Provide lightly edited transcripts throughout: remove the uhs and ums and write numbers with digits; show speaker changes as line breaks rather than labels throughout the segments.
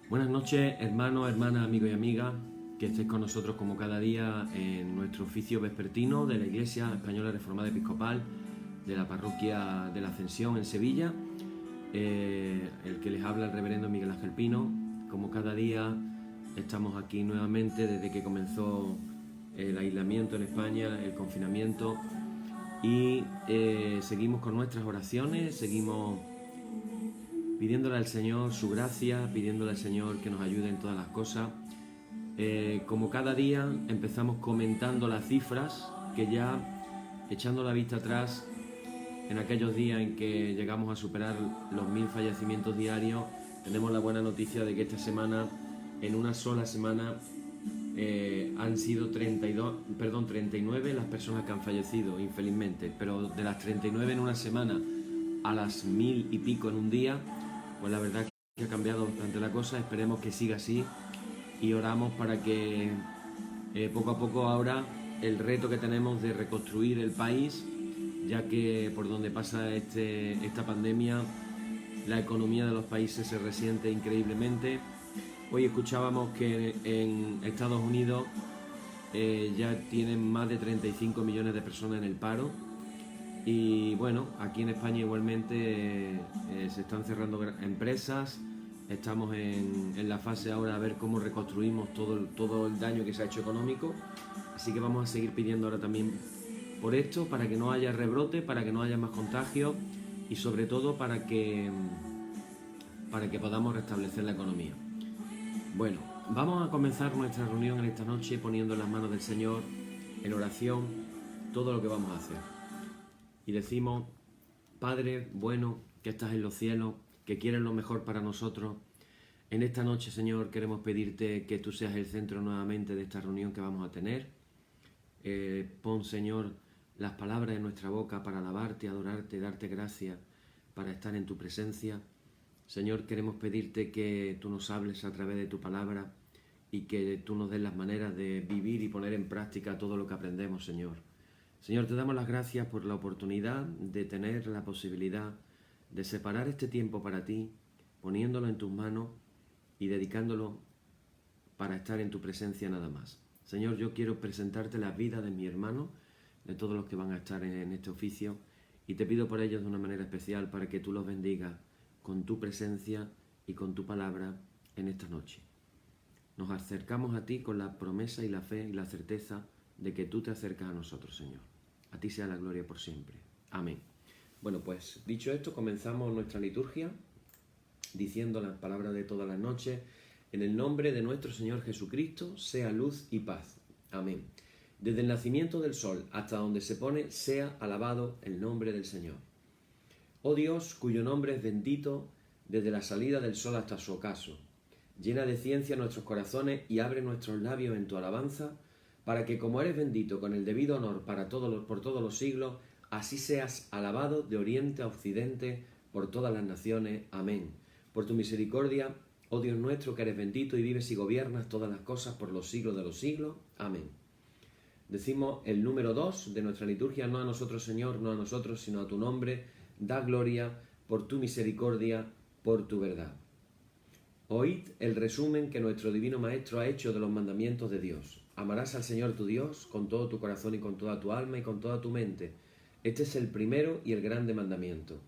Buenas noches, hermanos, hermanas, amigos y amigas, que estéis con nosotros como cada día en nuestro oficio vespertino de la Iglesia Española Reformada Episcopal de la Parroquia de la Ascensión en Sevilla. El que les habla el reverendo Miguel Ángel Pino. Como cada día estamos aquí nuevamente desde que comenzó el aislamiento en España, el confinamiento, y seguimos con nuestras oraciones, seguimos pidiéndole al Señor su gracia, pidiéndole al Señor que nos ayude en todas las cosas. Como cada día empezamos comentando las cifras, que ya echando la vista atrás, en aquellos días en que llegamos a superar los 1000 fallecimientos diarios, tenemos la buena noticia de que esta semana, en una sola semana, han sido 39 las personas que han fallecido, infelizmente, pero de las 39 en una semana a las 1000 y pico en un día, pues la verdad que ha cambiado bastante la cosa. Esperemos que siga así y oramos para que poco a poco ahora el reto que tenemos de reconstruir el país, ya que por donde pasa esta pandemia, la economía de los países se resiente increíblemente. Hoy escuchábamos que en Estados Unidos ya tienen más de 35 millones de personas en el paro. Y bueno, aquí en España igualmente se están cerrando empresas. Estamos en la fase ahora a ver cómo reconstruimos todo el daño que se ha hecho económico. Así que vamos a seguir pidiendo ahora también por esto, para que no haya rebrote, para que no haya más contagios y sobre todo para que podamos restablecer la economía. Bueno, vamos a comenzar nuestra reunión en esta noche poniendo en las manos del Señor, en oración, todo lo que vamos a hacer. Y decimos: Padre bueno, que estás en los cielos, que quieres lo mejor para nosotros, en esta noche, Señor, queremos pedirte que tú seas el centro nuevamente de esta reunión que vamos a tener. Pon, Señor, las palabras en nuestra boca para alabarte, adorarte, darte gracias, para estar en tu presencia. Señor, queremos pedirte que tú nos hables a través de tu palabra y que tú nos des las maneras de vivir y poner en práctica todo lo que aprendemos, Señor. Señor, te damos las gracias por la oportunidad de tener la posibilidad de separar este tiempo para ti, poniéndolo en tus manos y dedicándolo para estar en tu presencia nada más. Señor, yo quiero presentarte la vida de mi hermano, de todos los que van a estar en este oficio, y te pido por ellos de una manera especial para que tú los bendigas con tu presencia y con tu palabra en esta noche. Nos acercamos a ti con la promesa y la fe y la certeza de que tú te acercas a nosotros, Señor. A ti sea la gloria por siempre. Amén. Bueno, pues dicho esto, comenzamos nuestra liturgia diciendo las palabras de todas las noches. En el nombre de nuestro Señor Jesucristo, sea luz y paz. Amén. Desde el nacimiento del sol hasta donde se pone, sea alabado el nombre del Señor. Oh Dios, cuyo nombre es bendito desde la salida del sol hasta su ocaso. Llena de ciencia nuestros corazones y abre nuestros labios en tu alabanza, para que, como eres bendito con el debido honor por todos los siglos, así seas alabado de oriente a occidente por todas las naciones. Amén. Por tu misericordia, oh Dios nuestro, que eres bendito y vives y gobiernas todas las cosas por los siglos de los siglos. Amén. Decimos el número 2 de nuestra liturgia: no a nosotros, Señor, no a nosotros, sino a tu nombre, da gloria por tu misericordia, por tu verdad. Oíd el resumen que nuestro Divino Maestro ha hecho de los mandamientos de Dios. Amarás al Señor tu Dios con todo tu corazón y con toda tu alma y con toda tu mente. Este es el primero y el grande mandamiento.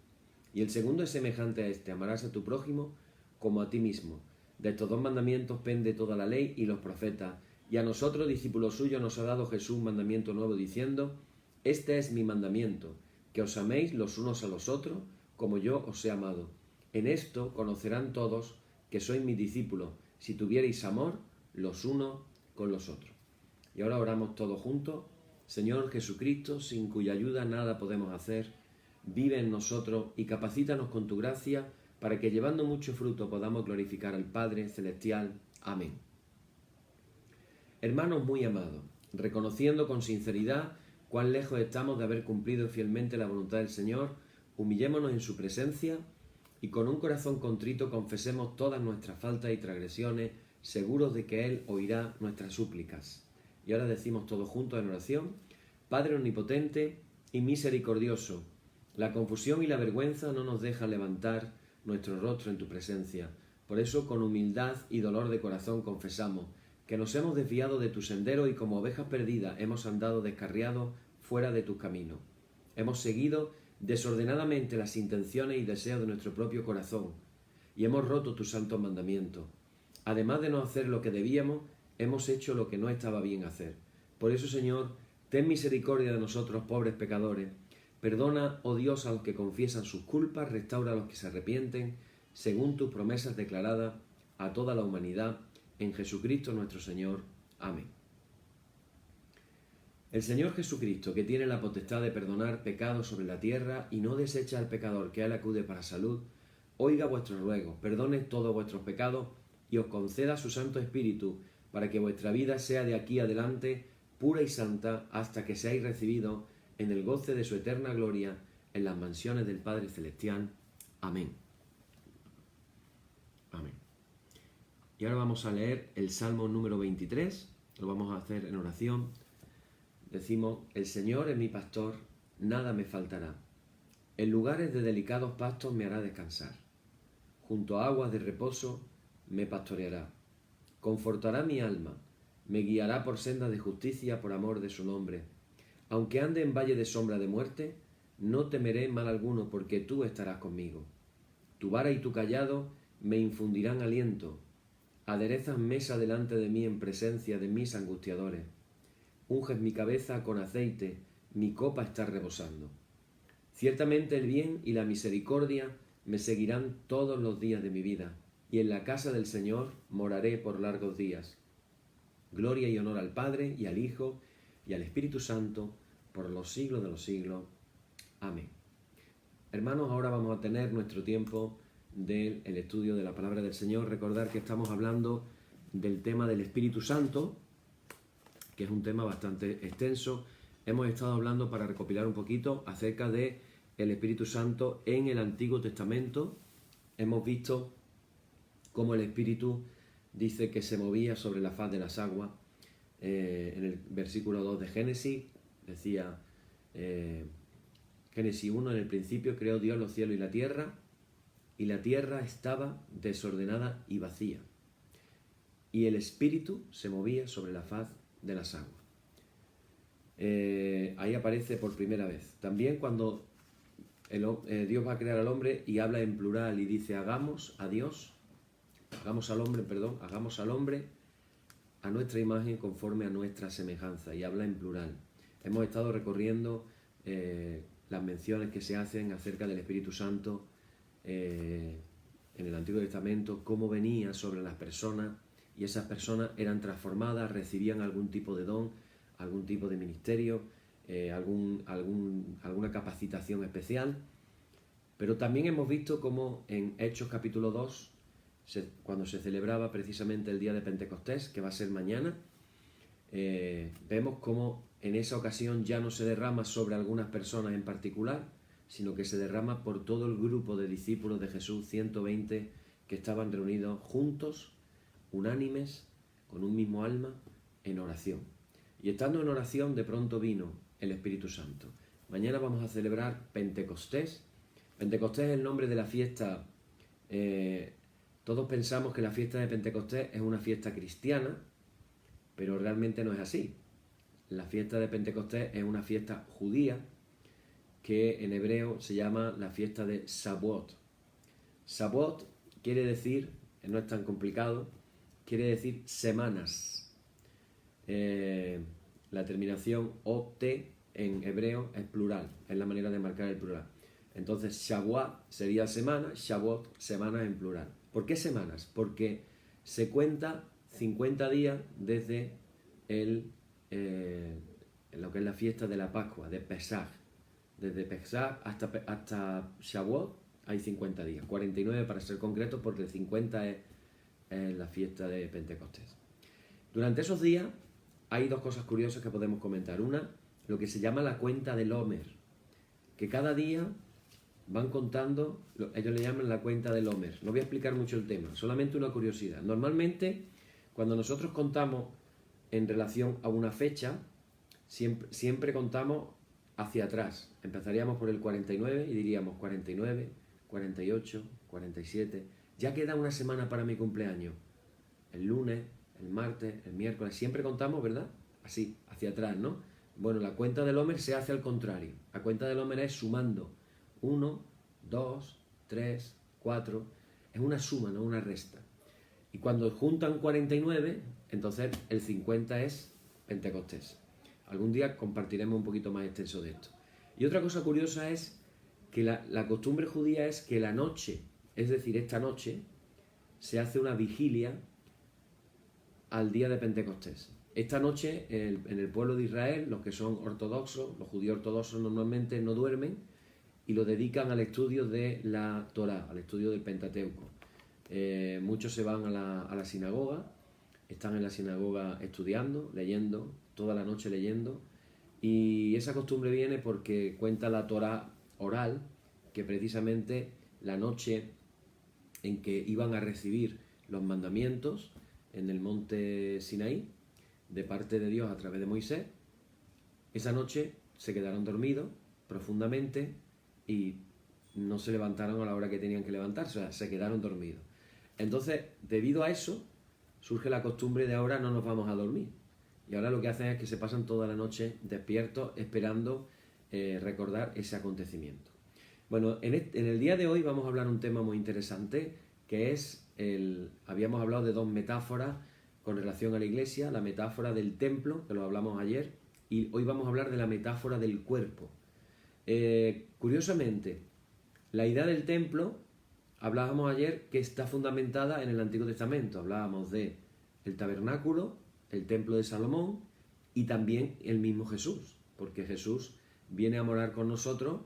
Y el segundo es semejante a este: amarás a tu prójimo como a ti mismo. De estos dos mandamientos pende toda la ley y los profetas. Y a nosotros, discípulos suyos, nos ha dado Jesús un mandamiento nuevo, diciendo: este es mi mandamiento, que os améis los unos a los otros como yo os he amado. En esto conocerán todos que sois mis discípulos, si tuvierais amor los unos con los otros. Y ahora oramos todos juntos. Señor Jesucristo, sin cuya ayuda nada podemos hacer, vive en nosotros y capacítanos con tu gracia, para que llevando mucho fruto podamos glorificar al Padre Celestial. Amén. Hermanos muy amados, reconociendo con sinceridad cuán lejos estamos de haber cumplido fielmente la voluntad del Señor, humillémonos en su presencia y con un corazón contrito confesemos todas nuestras faltas y transgresiones, seguros de que Él oirá nuestras súplicas. Y ahora decimos todos juntos en oración: Padre omnipotente y misericordioso, la confusión y la vergüenza no nos dejan levantar nuestro rostro en tu presencia. Por eso, con humildad y dolor de corazón confesamos que nos hemos desviado de tu sendero y como ovejas perdidas hemos andado descarriados fuera de tus caminos. Hemos seguido desordenadamente las intenciones y deseos de nuestro propio corazón y hemos roto tus santos mandamientos. Además de no hacer lo que debíamos, hemos hecho lo que no estaba bien hacer. Por eso, Señor, ten misericordia de nosotros, pobres pecadores. Perdona, oh Dios, a los que confiesan sus culpas, restaura a los que se arrepienten, según tus promesas declaradas a toda la humanidad, en Jesucristo nuestro Señor. Amén. El Señor Jesucristo, que tiene la potestad de perdonar pecados sobre la tierra y no desecha al pecador que a él acude para salud, oiga vuestros ruegos, perdone todos vuestros pecados y os conceda su Santo Espíritu, para que vuestra vida sea de aquí adelante pura y santa, hasta que seáis recibidos en el goce de su eterna gloria en las mansiones del Padre Celestial. Amén. Amén. Y ahora vamos a leer el Salmo número 23, lo vamos a hacer en oración. Decimos: el Señor es mi pastor, nada me faltará. En lugares de delicados pastos me hará descansar. Junto a aguas de reposo me pastoreará. Confortará mi alma, me guiará por sendas de justicia por amor de su nombre. Aunque ande en valle de sombra de muerte, no temeré mal alguno, porque tú estarás conmigo. Tu vara y tu cayado me infundirán aliento. Aderezas mesa delante de mí en presencia de mis angustiadores. Unges mi cabeza con aceite, mi copa está rebosando. Ciertamente el bien y la misericordia me seguirán todos los días de mi vida, y en la casa del Señor moraré por largos días. Gloria y honor al Padre, y al Hijo, y al Espíritu Santo, por los siglos de los siglos. Amén. Hermanos, ahora vamos a tener nuestro tiempo del estudio de la palabra del Señor. Recordar que estamos hablando del tema del Espíritu Santo, que es un tema bastante extenso. Hemos estado hablando, para recopilar un poquito, acerca de el Espíritu Santo en el Antiguo Testamento. Hemos visto cómo el Espíritu dice que se movía sobre la faz de las aguas. En el versículo 2 de Génesis decía, Génesis 1, en el principio creó Dios los cielos y la tierra estaba desordenada y vacía, y el Espíritu se movía sobre la faz de las aguas. Ahí aparece por primera vez. También cuando Dios va a crear al hombre y habla en plural y dice hagamos al hombre a nuestra imagen conforme a nuestra semejanza, y habla en plural. Hemos estado recorriendo las menciones que se hacen acerca del Espíritu Santo en el Antiguo Testamento, cómo venía sobre las personas, y esas personas eran transformadas, recibían algún tipo de don, algún tipo de ministerio, alguna capacitación especial. Pero también hemos visto cómo en Hechos capítulo 2, cuando se celebraba precisamente el día de Pentecostés, que va a ser mañana, vemos cómo en esa ocasión ya no se derrama sobre algunas personas en particular, sino que se derrama por todo el grupo de discípulos de Jesús, 120, que estaban reunidos juntos, unánimes, con un mismo alma, en oración. Y estando en oración, de pronto vino el Espíritu Santo. Mañana vamos a celebrar Pentecostés. Pentecostés es el nombre de la fiesta. Todos pensamos que la fiesta de Pentecostés es una fiesta cristiana, pero realmente no es así. La fiesta de Pentecostés es una fiesta judía, que en hebreo se llama la fiesta de Shavuot. Shavuot quiere decir, no es tan complicado, quiere decir semanas. La terminación ot en hebreo es plural, es la manera de marcar el plural. Entonces Shavuot sería semana, Shavuot, semanas en plural. ¿Por qué semanas? Porque se cuenta 50 días desde lo que es la fiesta de la Pascua, de Pesaj. Desde Pesaj hasta Shavuot hay 50 días, 49 para ser concreto, porque el 50 es la fiesta de Pentecostés. Durante esos días hay dos cosas curiosas que podemos comentar. Una, lo que se llama la cuenta del Homer, que cada día van contando, ellos le llaman la cuenta del Homer. No voy a explicar mucho el tema, solamente una curiosidad. Normalmente, cuando nosotros contamos en relación a una fecha, siempre contamos hacia atrás. Empezaríamos por el 49 y diríamos 49, 48, 47. Ya queda una semana para mi cumpleaños. El lunes, el martes, el miércoles, siempre contamos, ¿verdad? Así, hacia atrás, ¿no? Bueno, la cuenta del Homer se hace al contrario. La cuenta del Homer es sumando 1, 2, 3, 4. Es una suma, no una resta. Y cuando juntan 49, entonces el 50 es Pentecostés. Algún día compartiremos un poquito más extenso de esto. Y otra cosa curiosa es que la costumbre judía es que la noche, es decir, esta noche, se hace una vigilia al día de Pentecostés. Esta noche, en el pueblo de Israel, los que son ortodoxos, los judíos ortodoxos normalmente no duermen y lo dedican al estudio de la Torá, al estudio del Pentateuco. Muchos se van a la sinagoga, están en la sinagoga estudiando, leyendo, toda la noche leyendo, y esa costumbre viene porque cuenta la Torá oral, que precisamente la noche en que iban a recibir los mandamientos en el monte Sinaí, de parte de Dios a través de Moisés, esa noche se quedaron dormidos profundamente y no se levantaron a la hora que tenían que levantarse, o sea, se quedaron dormidos. Entonces, debido a eso, surge la costumbre de ahora no nos vamos a dormir. Y ahora lo que hacen es que se pasan toda la noche despiertos esperando recordar ese acontecimiento. Bueno, en el día de hoy vamos a hablar un tema muy interesante, que es habíamos hablado de dos metáforas con relación a la iglesia, la metáfora del templo, que lo hablamos ayer, y hoy vamos a hablar de la metáfora del cuerpo. Curiosamente, la idea del templo, hablábamos ayer que está fundamentada en el Antiguo Testamento. Hablábamos de el tabernáculo, el templo de Salomón y también el mismo Jesús, porque Jesús viene a morar con nosotros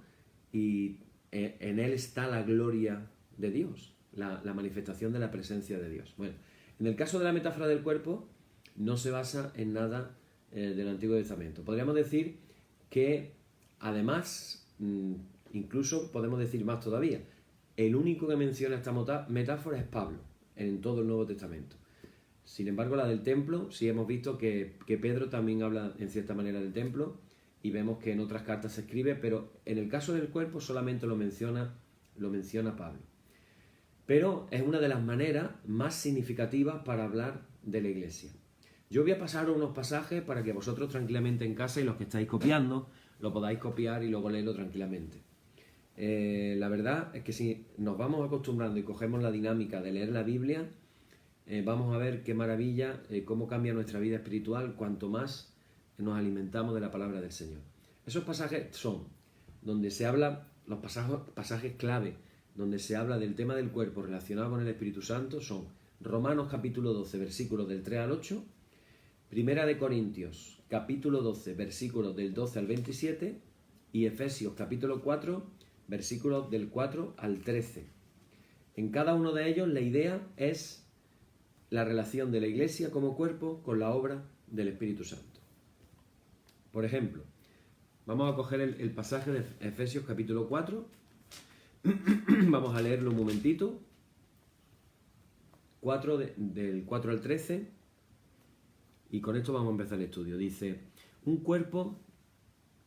y en él está la gloria de Dios, la manifestación de la presencia de Dios. Bueno, en el caso de la metáfora del cuerpo no se basa en nada del Antiguo Testamento. Podríamos decir que además, incluso podemos decir más todavía, el único que menciona esta metáfora es Pablo en todo el Nuevo Testamento. Sin embargo, la del templo, sí hemos visto que Pedro también habla en cierta manera del templo y vemos que en otras cartas se escribe, pero en el caso del cuerpo solamente lo menciona Pablo. Pero es una de las maneras más significativas para hablar de la iglesia. Yo voy a pasar unos pasajes para que vosotros tranquilamente en casa y los que estáis copiando lo podáis copiar y luego leerlo tranquilamente. La verdad es que si nos vamos acostumbrando y cogemos la dinámica de leer la Biblia, vamos a ver qué maravilla, cómo cambia nuestra vida espiritual cuanto más nos alimentamos de la palabra del Señor. Esos pasajes son donde se habla, los pasajes clave, donde se habla del tema del cuerpo relacionado con el Espíritu Santo, son Romanos capítulo 12, versículos del 3 al 8, Primera de Corintios capítulo 12, versículos del 12 al 27 y Efesios capítulo 4, versículos del 4 al 13. En cada uno de ellos la idea es la relación de la iglesia como cuerpo con la obra del Espíritu Santo. Por ejemplo, vamos a coger el pasaje de Efesios capítulo 4, vamos a leerlo un momentito, del 4 al 13, y con esto vamos a empezar el estudio. Dice, un cuerpo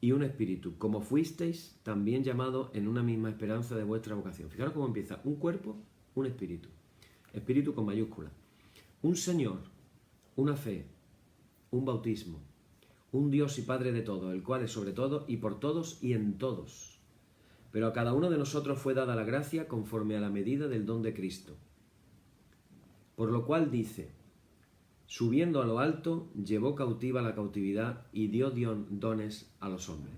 y un espíritu, como fuisteis también llamados en una misma esperanza de vuestra vocación. Fijaros cómo empieza, un cuerpo, un espíritu, espíritu con mayúscula, un Señor, una fe, un bautismo, un Dios y Padre de todos, el cual es sobre todo y por todos y en todos. Pero a cada uno de nosotros fue dada la gracia conforme a la medida del don de Cristo. Por lo cual dice, subiendo a lo alto, llevó cautiva la cautividad y dio dones a los hombres.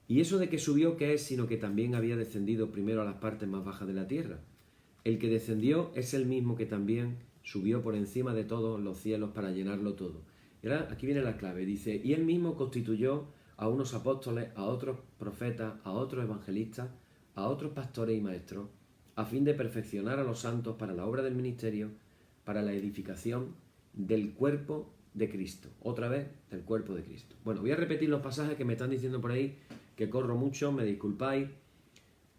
Y eso de que subió, ¿qué es? Sino que también había descendido primero a las partes más bajas de la tierra. El que descendió es el mismo que también subió por encima de todos los cielos para llenarlo todo. Y ahora aquí viene la clave, dice, y él mismo constituyó a unos apóstoles, a otros profetas, a otros evangelistas, a otros pastores y maestros, a fin de perfeccionar a los santos para la obra del ministerio, para la edificación del cuerpo de Cristo. Otra vez, del cuerpo de Cristo. Bueno, voy a repetir los pasajes que me están diciendo por ahí, que corro mucho, me disculpáis,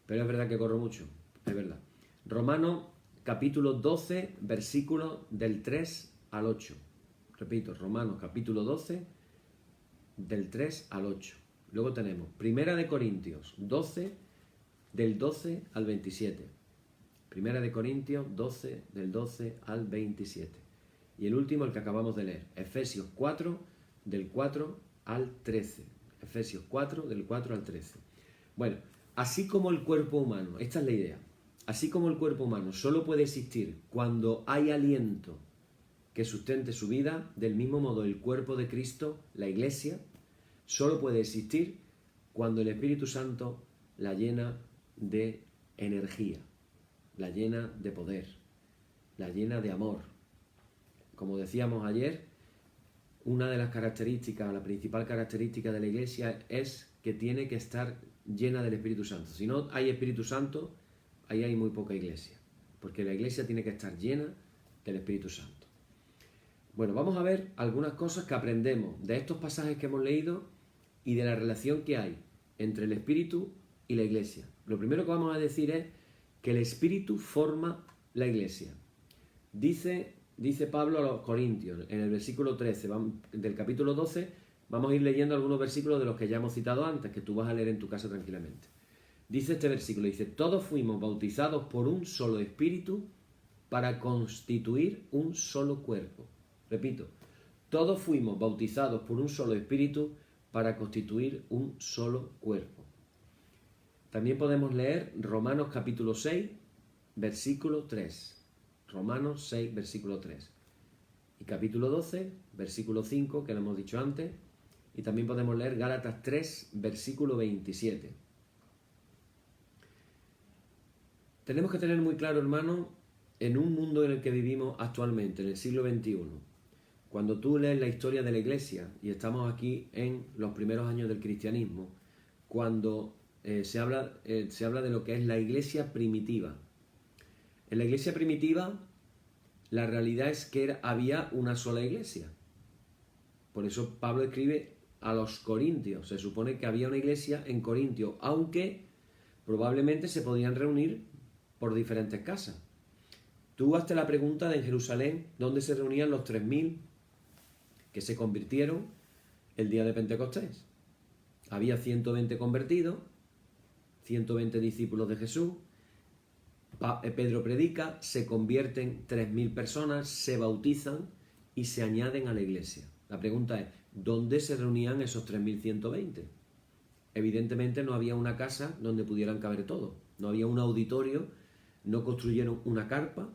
pero es verdad que corro mucho, es verdad. Romanos capítulo 12, versículos del 3 al 8. Repito, Romanos capítulo 12, del 3 al 8. Luego tenemos Primera de Corintios 12, del 12 al 27. Primera de Corintios 12, del 12 al 27. Y el último, el que acabamos de leer, Efesios 4, del 4 al 13. Efesios 4, del 4 al 13. Bueno, así como el cuerpo humano, esta es la idea, así como el cuerpo humano solo puede existir cuando hay aliento que sustente su vida, del mismo modo el cuerpo de Cristo, la Iglesia, solo puede existir cuando el Espíritu Santo la llena de energía, la llena de poder, la llena de amor. Como decíamos ayer, una de las características, la principal característica de la Iglesia es que tiene que estar llena del Espíritu Santo. Si no hay Espíritu Santo, ahí hay muy poca Iglesia, porque la Iglesia tiene que estar llena del Espíritu Santo. Bueno, vamos a ver algunas cosas que aprendemos de estos pasajes que hemos leído y de la relación que hay entre el Espíritu y la Iglesia. Lo primero que vamos a decir es que el Espíritu forma la Iglesia. Dice Pablo a los Corintios, en el versículo 13 del capítulo 12, vamos a ir leyendo algunos versículos de los que ya hemos citado antes, que tú vas a leer en tu casa tranquilamente. Dice este versículo, dice, todos fuimos bautizados por un solo Espíritu para constituir un solo cuerpo. Repito, todos fuimos bautizados por un solo Espíritu para constituir un solo cuerpo. También podemos leer Romanos capítulo 6, versículo 3. Romanos 6, versículo 3. Y capítulo 12, versículo 5, que lo hemos dicho antes. Y también podemos leer Gálatas 3, versículo 27. Tenemos que tener muy claro, hermano, en un mundo en el que vivimos actualmente, en el siglo XXI, cuando tú lees la historia de la Iglesia, y estamos aquí en los primeros años del cristianismo, cuando se habla de lo que es la Iglesia primitiva. En la Iglesia primitiva, la realidad es que había una sola Iglesia. Por eso Pablo escribe a los Corintios. Se supone que había una Iglesia en Corintio, aunque probablemente se podían reunir por diferentes casas. Tú hazte la pregunta de en Jerusalén, ¿dónde se reunían los 3.000 que se convirtieron el día de Pentecostés? Había 120 convertidos, 120 discípulos de Jesús. Pedro predica, se convierten 3.000 personas, se bautizan y se añaden a la iglesia. La pregunta es, ¿dónde se reunían esos 3.120? Evidentemente no había una casa donde pudieran caber todos, no había un auditorio, no construyeron una carpa.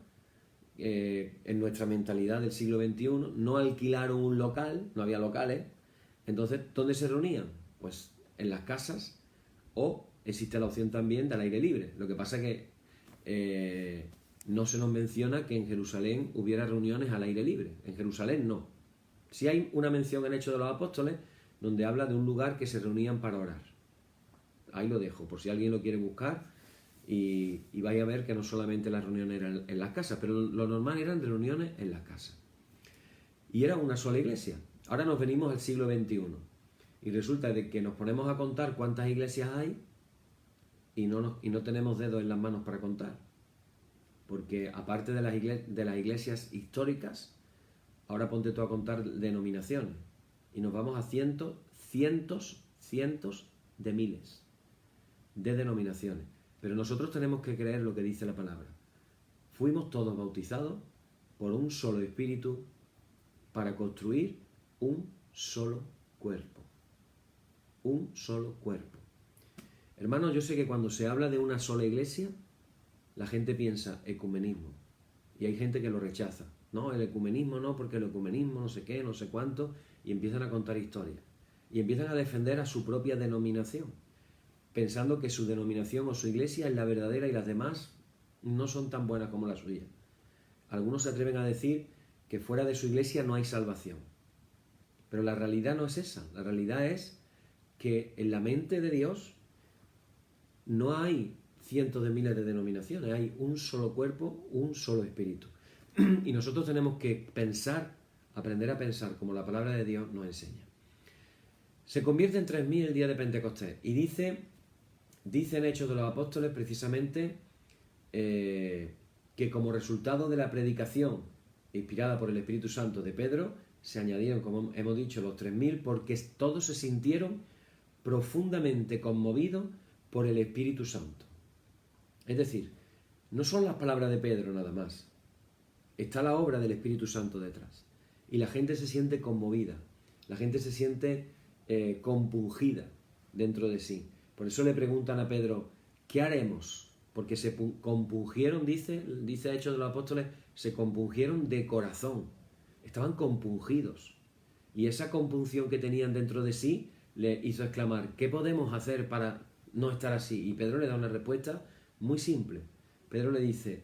En nuestra mentalidad del siglo XXI, no alquilaron un local, no había locales. Entonces, ¿dónde se reunían? Pues en las casas, o existe la opción también del aire libre. Lo que pasa es que no se nos menciona que en Jerusalén hubiera reuniones al aire libre. En Jerusalén no. Sí hay una mención en Hechos de los Apóstoles donde habla de un lugar que se reunían para orar. Ahí lo dejo, por si alguien lo quiere buscar. Y vais a ver que no solamente las reuniones eran en las casas, pero lo normal eran reuniones en las casas. Y era una sola iglesia. Ahora nos venimos al siglo XXI. Y resulta de que nos ponemos a contar cuántas iglesias hay y no tenemos dedos en las manos para contar. Porque aparte de las iglesias históricas, ahora ponte tú a contar denominaciones. Y nos vamos a cientos de miles de denominaciones. Pero nosotros tenemos que creer lo que dice la palabra. Fuimos todos bautizados por un solo Espíritu para construir un solo cuerpo. Un solo cuerpo. Hermanos, yo sé que cuando se habla de una sola iglesia, la gente piensa ecumenismo. Y hay gente que lo rechaza. No, el ecumenismo no, porque el ecumenismo no sé qué, no sé cuánto, y empiezan a contar historias. Y empiezan a defender a su propia denominación, pensando que su denominación o su iglesia es la verdadera y las demás no son tan buenas como la suya. Algunos se atreven a decir que fuera de su iglesia no hay salvación. Pero la realidad no es esa. La realidad es que en la mente de Dios no hay cientos de miles de denominaciones, hay un solo cuerpo, un solo espíritu. Y nosotros tenemos que pensar, aprender a pensar como la palabra de Dios nos enseña. Se convierte en 3.000 el día de Pentecostés y dice en Hechos de los Apóstoles precisamente que como resultado de la predicación inspirada por el Espíritu Santo de Pedro, se añadieron, como hemos dicho, los 3.000 porque todos se sintieron profundamente conmovidos por el Espíritu Santo. Es decir, no son las palabras de Pedro nada más. Está la obra del Espíritu Santo detrás. Y la gente se siente conmovida, la gente se siente compungida dentro de sí. Por eso le preguntan a Pedro, ¿qué haremos? Porque se compungieron, dice Hechos de los Apóstoles, se compungieron de corazón. Estaban compungidos. Y esa compunción que tenían dentro de sí le hizo exclamar, ¿qué podemos hacer para no estar así? Y Pedro le da una respuesta muy simple. Pedro le dice,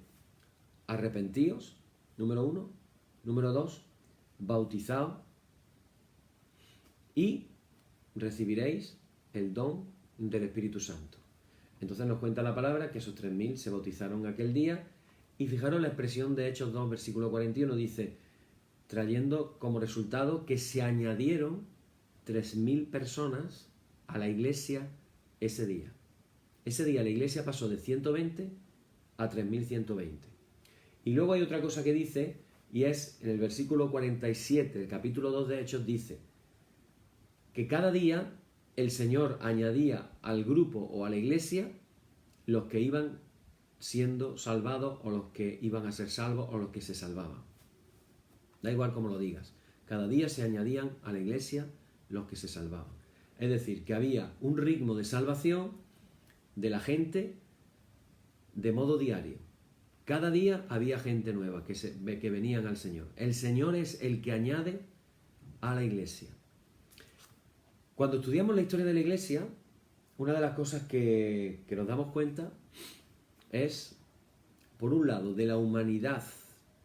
arrepentíos, número 1. Número 2, bautizaos y recibiréis el don del Espíritu Santo. Entonces nos cuenta la palabra que esos 3.000 se bautizaron aquel día, y fijaros la expresión de Hechos 2, versículo 41, dice, trayendo como resultado que se añadieron 3.000 personas a la iglesia ese día. Ese día la iglesia pasó de 120 a 3.120. Y luego hay otra cosa que dice, y es en el versículo 47, el capítulo 2 de Hechos, dice que cada día el Señor añadía al grupo o a la iglesia los que iban siendo salvados o los que iban a ser salvos o los que se salvaban. Da igual como lo digas. Cada día se añadían a la iglesia los que se salvaban. Es decir, que había un ritmo de salvación de la gente de modo diario. Cada día había gente nueva que venían al Señor. El Señor es el que añade a la iglesia. Cuando estudiamos la historia de la iglesia, una de las cosas que nos damos cuenta es, por un lado, de la humanidad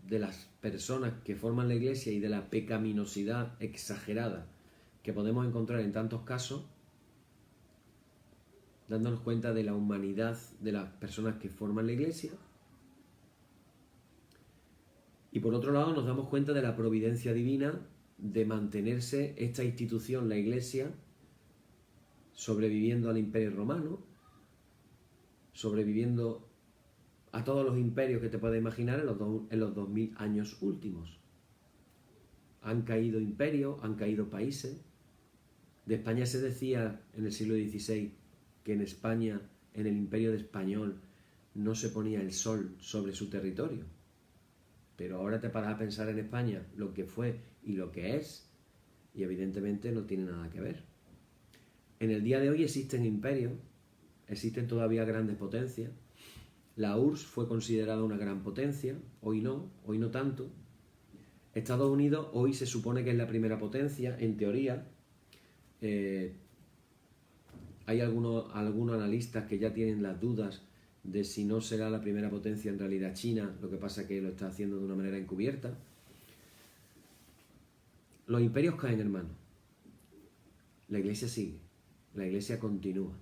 de las personas que forman la iglesia y de la pecaminosidad exagerada que podemos encontrar en tantos casos, dándonos cuenta de la humanidad de las personas que forman la iglesia. Y por otro lado nos damos cuenta de la providencia divina de mantenerse esta institución, la iglesia, sobreviviendo al Imperio Romano, sobreviviendo a todos los imperios que te puedes imaginar en los 2000 años últimos. Han caído imperios, han caído países. De España se decía en el siglo XVI que en España, en el Imperio español, no se ponía el sol sobre su territorio. Pero ahora te paras a pensar en España lo que fue y lo que es, y evidentemente no tiene nada que ver. En el día de hoy existen imperios, existen todavía grandes potencias. La URSS fue considerada una gran potencia, hoy no tanto. Estados Unidos hoy se supone que es la primera potencia, en teoría. Hay algunos analistas que ya tienen las dudas de si no será la primera potencia en realidad China, lo que pasa es que lo está haciendo de una manera encubierta. Los imperios caen, hermano. La iglesia sigue, la iglesia continúa.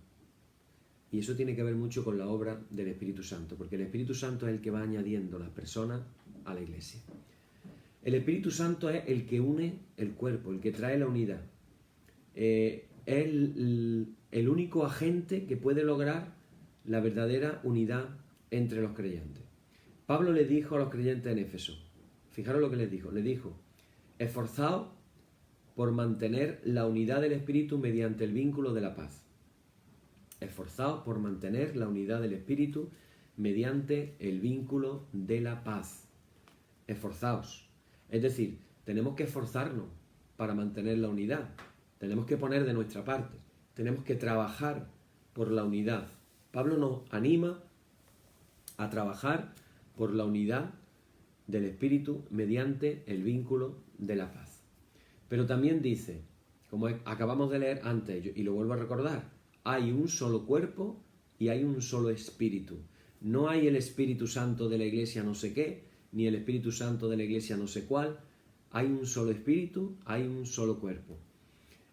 Y eso tiene que ver mucho con la obra del Espíritu Santo, porque el Espíritu Santo es el que va añadiendo las personas a la iglesia. El Espíritu Santo es el que une el cuerpo, el que trae la unidad. Es el único agente que puede lograr la verdadera unidad entre los creyentes. Pablo le dijo a los creyentes en Éfeso, fijaros lo que les dijo, esforzaos por mantener la unidad del Espíritu mediante el vínculo de la paz. Esforzaos por mantener la unidad del Espíritu mediante el vínculo de la paz. Esforzaos. Es decir, tenemos que esforzarnos para mantener la unidad. Tenemos que poner de nuestra parte. Tenemos que trabajar por la unidad. Pablo nos anima a trabajar por la unidad del Espíritu mediante el vínculo de la paz. Pero también dice, como acabamos de leer antes, y lo vuelvo a recordar, hay un solo cuerpo y hay un solo espíritu. No hay el Espíritu Santo de la iglesia no sé qué, ni el Espíritu Santo de la iglesia no sé cuál. Hay un solo espíritu, hay un solo cuerpo.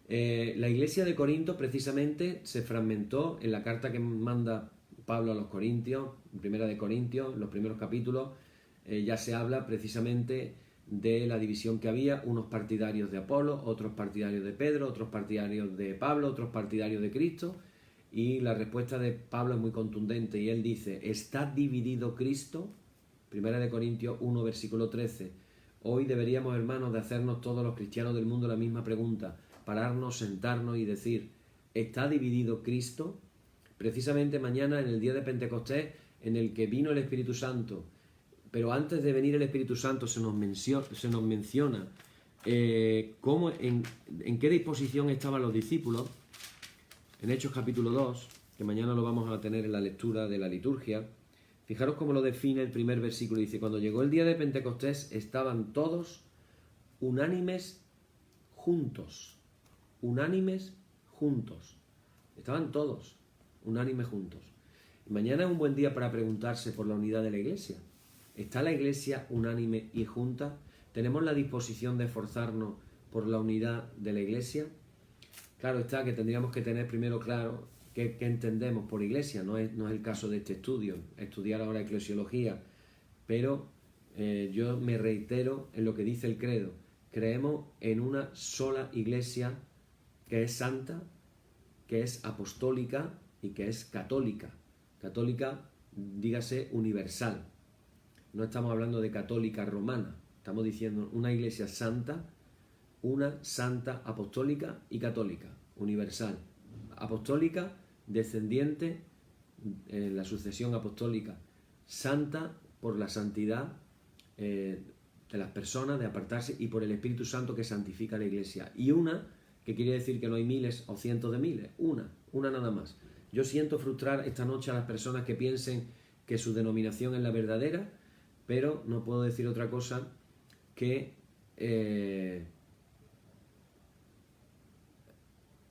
La iglesia de Corinto precisamente se fragmentó en la carta que manda Pablo a los Corintios, primera de Corintios, los primeros capítulos, ya se habla precisamente de la división que había, unos partidarios de Apolo, otros partidarios de Pedro, otros partidarios de Pablo, otros partidarios de Cristo, y la respuesta de Pablo es muy contundente y él dice, ¿está dividido Cristo? Primera de Corintios 1, versículo 13. Hoy deberíamos, hermanos, de hacernos todos los cristianos del mundo la misma pregunta, pararnos, sentarnos y decir, ¿está dividido Cristo? Precisamente mañana, en el día de Pentecostés, en el que vino el Espíritu Santo, pero antes de venir el Espíritu Santo se nos menciona cómo, en qué disposición estaban los discípulos, en Hechos capítulo 2, que mañana lo vamos a tener en la lectura de la liturgia. Fijaros cómo lo define el primer versículo. Dice: cuando llegó el día de Pentecostés, estaban todos unánimes juntos. Unánimes juntos. Estaban todos unánimes juntos. Y mañana es un buen día para preguntarse por la unidad de la Iglesia. ¿Está la Iglesia unánime y junta? ¿Tenemos la disposición de esforzarnos por la unidad de la Iglesia? Claro está que tendríamos que tener primero claro qué entendemos por Iglesia. No es el caso de este estudio, estudiar ahora eclesiología, pero yo me reitero en lo que dice el credo. Creemos en una sola Iglesia que es santa, que es apostólica y que es católica. Católica, dígase, universal. No estamos hablando de católica romana, estamos diciendo una Iglesia santa, una santa apostólica y católica, universal. Apostólica, descendiente en la sucesión apostólica, santa por la santidad de las personas, de apartarse, y por el Espíritu Santo que santifica la Iglesia. Y una, que quiere decir que no hay miles o cientos de miles, una nada más. Yo siento frustrar esta noche a las personas que piensen que su denominación es la verdadera, pero no puedo decir otra cosa que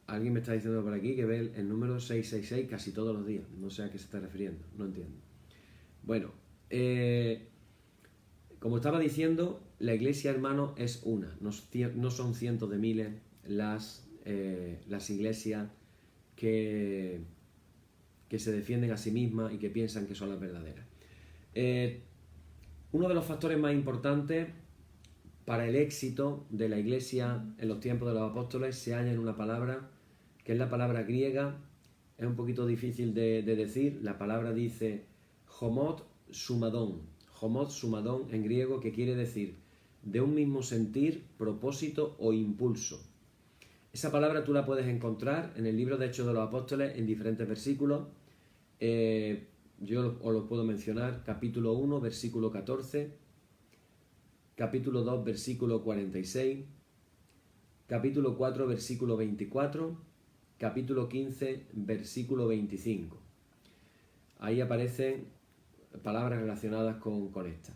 alguien me está diciendo por aquí que ve el número 666 casi todos los días. No sé a qué se está refiriendo, no entiendo. Bueno, como estaba diciendo, la Iglesia, hermano, es una. No son cientos de miles las iglesias que se defienden a sí mismas y que piensan que son las verdaderas. Uno de los factores más importantes para el éxito de la Iglesia en los tiempos de los apóstoles se halla en una palabra, que es la palabra griega. Es un poquito difícil de decir. La palabra dice homot sumadón. Homot sumadón en griego, que quiere decir de un mismo sentir, propósito o impulso. Esa palabra tú la puedes encontrar en el libro de Hechos de los Apóstoles en diferentes versículos. Yo os lo puedo mencionar: capítulo 1, versículo 14, capítulo 2, versículo 46, capítulo 4, versículo 24, capítulo 15, versículo 25. Ahí aparecen palabras relacionadas con esta.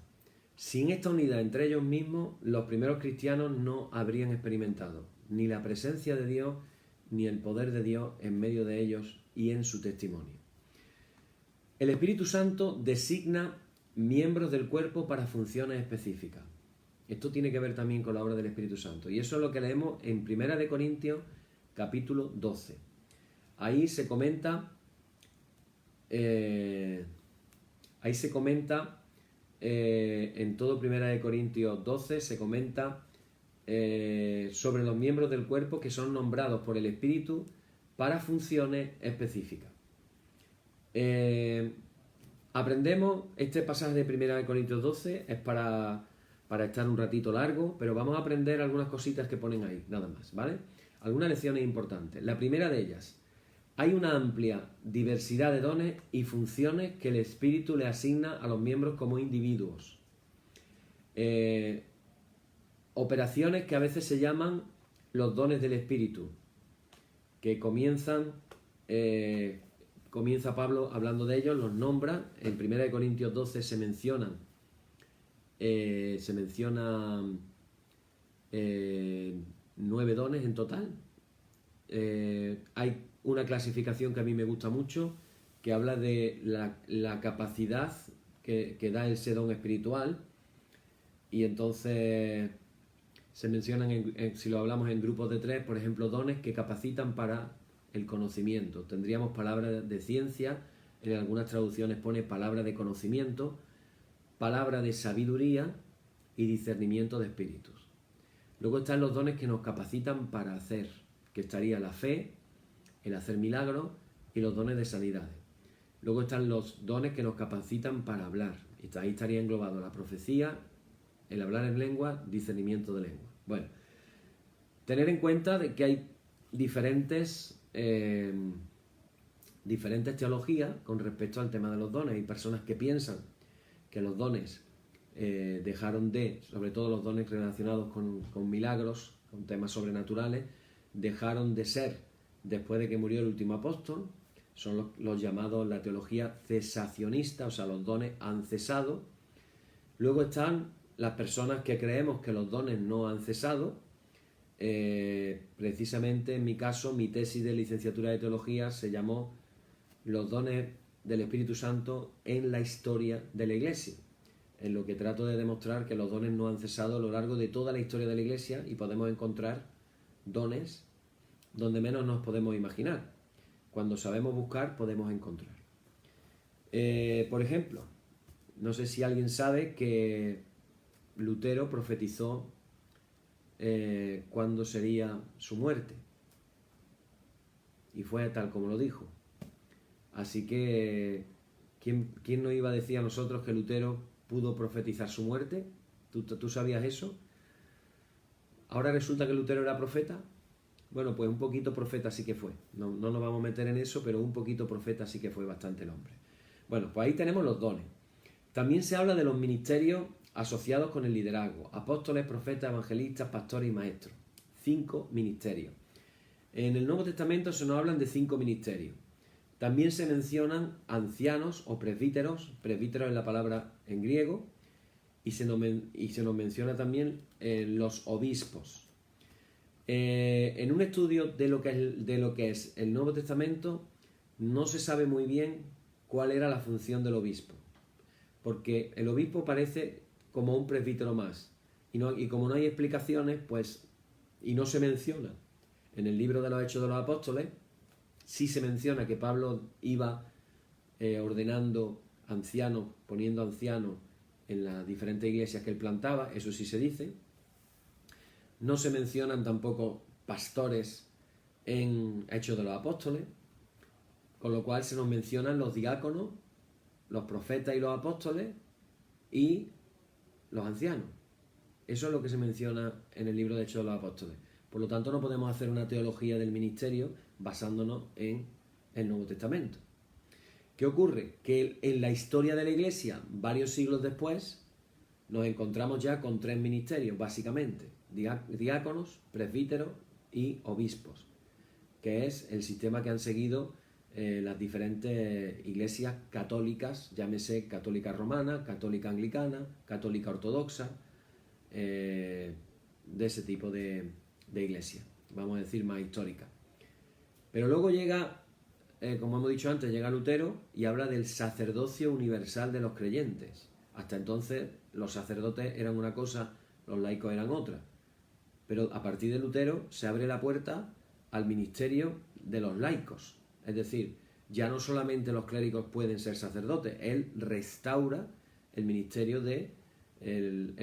Sin esta unidad entre ellos mismos, los primeros cristianos no habrían experimentado ni la presencia de Dios ni el poder de Dios en medio de ellos y en su testimonio. El Espíritu Santo designa miembros del cuerpo para funciones específicas. Esto tiene que ver también con la obra del Espíritu Santo. Y eso es lo que leemos en 1 Corintios, capítulo 12. Ahí se comenta en todo 1 Corintios 12 se comenta sobre los miembros del cuerpo que son nombrados por el Espíritu para funciones específicas. Aprendemos este pasaje de 1 Corintios 12, es para estar un ratito largo, pero vamos a aprender algunas cositas que ponen ahí, nada más, ¿vale? Algunas lecciones importantes. La primera de ellas: hay una amplia diversidad de dones y funciones que el Espíritu le asigna a los miembros como individuos. Operaciones que a veces se llaman los dones del Espíritu, que comienza Pablo hablando de ellos, los nombra. En 1 Corintios 12 se mencionan 9 dones en total. Hay una clasificación que a mí me gusta mucho, que habla de la capacidad que da ese don espiritual, y entonces se mencionan, si lo hablamos en grupos de 3, por ejemplo, dones que capacitan para el conocimiento. Tendríamos palabra de ciencia, en algunas traducciones pone palabra de conocimiento, palabra de sabiduría y discernimiento de espíritus. Luego están los dones que nos capacitan para hacer, que estaría la fe, el hacer milagros y los dones de sanidades. Luego están los dones que nos capacitan para hablar, y ahí estaría englobado la profecía, el hablar en lengua, discernimiento de lengua. Bueno, tener en cuenta de que hay diferentes diferentes teologías con respecto al tema de los dones. Hay personas que piensan que los dones dejaron de, sobre todo los dones relacionados con milagros, con temas sobrenaturales, dejaron de ser después de que murió el último apóstol. Son los llamados, la teología cesacionista, o sea, los dones han cesado. Luego están las personas que creemos que los dones no han cesado. Precisamente en mi caso, mi tesis de licenciatura de teología se llamó Los dones del Espíritu Santo en la historia de la Iglesia, en lo que trato de demostrar que los dones no han cesado a lo largo de toda la historia de la Iglesia y podemos encontrar dones donde menos nos podemos imaginar. Cuando sabemos buscar, podemos encontrar. Por ejemplo, no sé si alguien sabe que Lutero profetizó cuándo sería su muerte. Y fue tal como lo dijo. Así que, ¿quién nos iba a decir a nosotros que Lutero pudo profetizar su muerte? ¿Tú sabías eso? ¿Ahora resulta que Lutero era profeta? Bueno, pues un poquito profeta sí que fue. No nos vamos a meter en eso, pero un poquito profeta sí que fue bastante el hombre. Bueno, pues ahí tenemos los dones. También se habla de los ministerios asociados con el liderazgo. Apóstoles, profetas, evangelistas, pastores y maestros. 5 ministerios. En el Nuevo Testamento se nos hablan de 5 ministerios. También se mencionan ancianos o presbíteros. Presbíteros es la palabra en griego. Y se nos menciona también los obispos. En un estudio de lo que es el Nuevo Testamento, no se sabe muy bien cuál era la función del obispo. Porque el obispo parece como un presbítero más. Y como no hay explicaciones, pues, y no se menciona. En el libro de los Hechos de los Apóstoles, sí se menciona que Pablo iba ordenando ancianos, poniendo ancianos en las diferentes iglesias que él plantaba, eso sí se dice. No se mencionan tampoco pastores en Hechos de los Apóstoles, con lo cual se nos mencionan los diáconos, los profetas y los apóstoles y los ancianos. Eso es lo que se menciona en el libro de Hechos de los Apóstoles. Por lo tanto, no podemos hacer una teología del ministerio basándonos en el Nuevo Testamento. ¿Qué ocurre? Que en la historia de la Iglesia, varios siglos después, nos encontramos ya con 3 ministerios, básicamente. Diáconos, presbíteros y obispos, que es el sistema que han seguido las diferentes iglesias católicas, llámese católica romana, católica anglicana, católica ortodoxa, de ese tipo de iglesia, vamos a decir más histórica. Pero luego llega, como hemos dicho antes, llega Lutero y habla del sacerdocio universal de los creyentes. Hasta entonces los sacerdotes eran una cosa, los laicos eran otra. Pero a partir de Lutero se abre la puerta al ministerio de los laicos. Es decir, ya no solamente los clérigos pueden ser sacerdotes, él restaura el ministerio del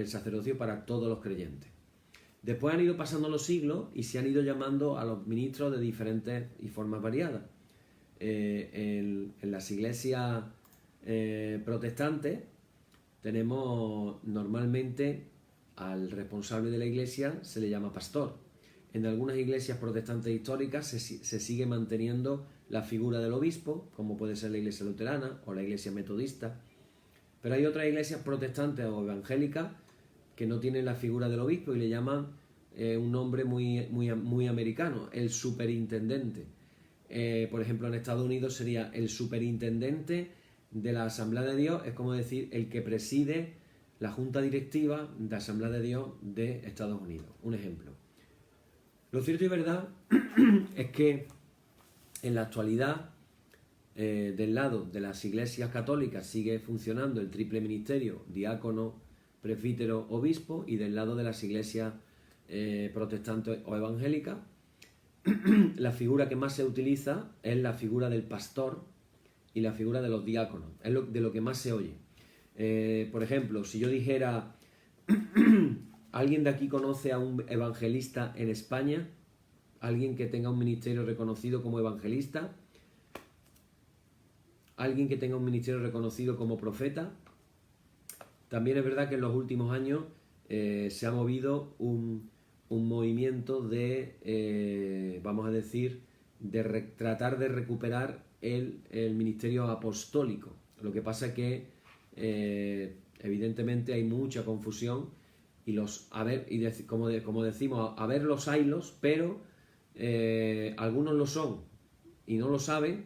sacerdocio para todos los creyentes. Después han ido pasando los siglos y se han ido llamando a los ministros de diferentes y formas variadas. En las iglesias protestantes tenemos normalmente al responsable de la iglesia se le llama pastor. En algunas iglesias protestantes históricas se sigue manteniendo la figura del obispo, como puede ser la iglesia luterana o la iglesia metodista. Pero hay otras iglesias protestantes o evangélicas que no tienen la figura del obispo y le llaman un nombre muy americano, el superintendente. Por ejemplo, en Estados Unidos sería el superintendente de la Asamblea de Dios, es como decir el que preside la junta directiva de la Asamblea de Dios de Estados Unidos. Un ejemplo. Lo cierto y verdad es que en la actualidad, del lado de las iglesias católicas sigue funcionando el triple ministerio, diácono, presbítero, obispo, y del lado de las iglesias protestantes o evangélicas, la figura que más se utiliza es la figura del pastor y la figura de los diáconos, es de lo que más se oye. Por ejemplo, si yo dijera, ¿alguien de aquí conoce a un evangelista en España? ¿Alguien que tenga un ministerio reconocido como evangelista? ¿Alguien que tenga un ministerio reconocido como profeta? También es verdad que en los últimos años se ha movido un movimiento de, vamos a decir, tratar de recuperar el ministerio apostólico. Lo que pasa es que evidentemente hay mucha confusión y como decimos, a ver los haylos, pero algunos lo son y no lo saben,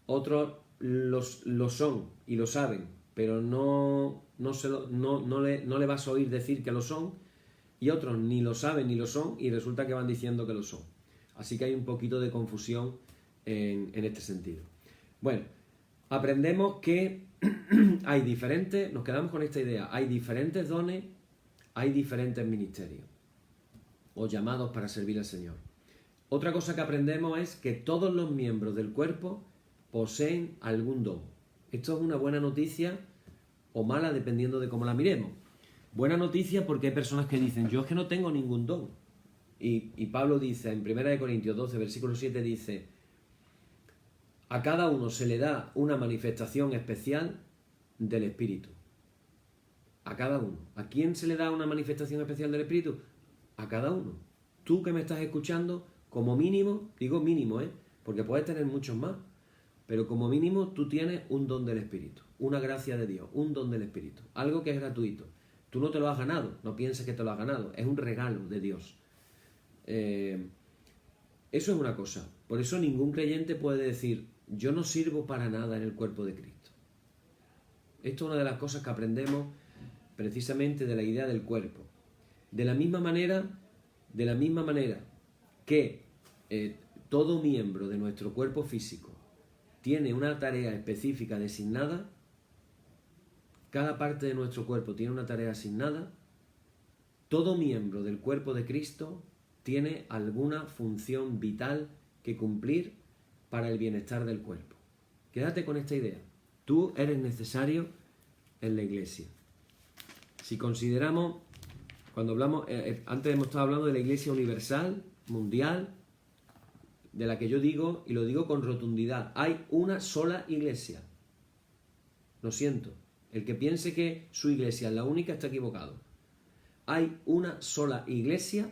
otros lo son y lo saben, pero no le vas a oír decir que lo son, y otros ni lo saben ni lo son y resulta que van diciendo que lo son. Así que hay un poquito de confusión en este sentido. Bueno, aprendemos que hay diferentes, nos quedamos con esta idea, hay diferentes dones, hay diferentes ministerios o llamados para servir al Señor. Otra cosa que aprendemos es que todos los miembros del cuerpo poseen algún don. Esto es una buena noticia o mala dependiendo de cómo la miremos. Buena noticia porque hay personas que dicen, yo es que no tengo ningún don. Y Pablo dice en 1 Corintios 12, versículo 7, dice, a cada uno se le da una manifestación especial del Espíritu. A cada uno. ¿A quién se le da una manifestación especial del Espíritu? A cada uno. Tú que me estás escuchando, como mínimo, digo mínimo, porque puedes tener muchos más, pero como mínimo tú tienes un don del Espíritu, una gracia de Dios, un don del Espíritu, algo que es gratuito. Tú no te lo has ganado, no pienses que te lo has ganado, es un regalo de Dios. Eso es una cosa. Por eso ningún creyente puede decir, yo no sirvo para nada en el cuerpo de Cristo. Esto es una de las cosas que aprendemos precisamente de la idea del cuerpo. De la misma manera que todo miembro de nuestro cuerpo físico tiene una tarea específica designada, cada parte de nuestro cuerpo tiene una tarea asignada, todo miembro del cuerpo de Cristo tiene alguna función vital que cumplir para el bienestar del cuerpo. Quédate con esta idea. Tú eres necesario en la iglesia. Si consideramos, cuando hablamos, antes hemos estado hablando de la iglesia universal, mundial, de la que yo digo, y lo digo con rotundidad, hay una sola iglesia. Lo siento, el que piense que su iglesia es la única está equivocado. Hay una sola iglesia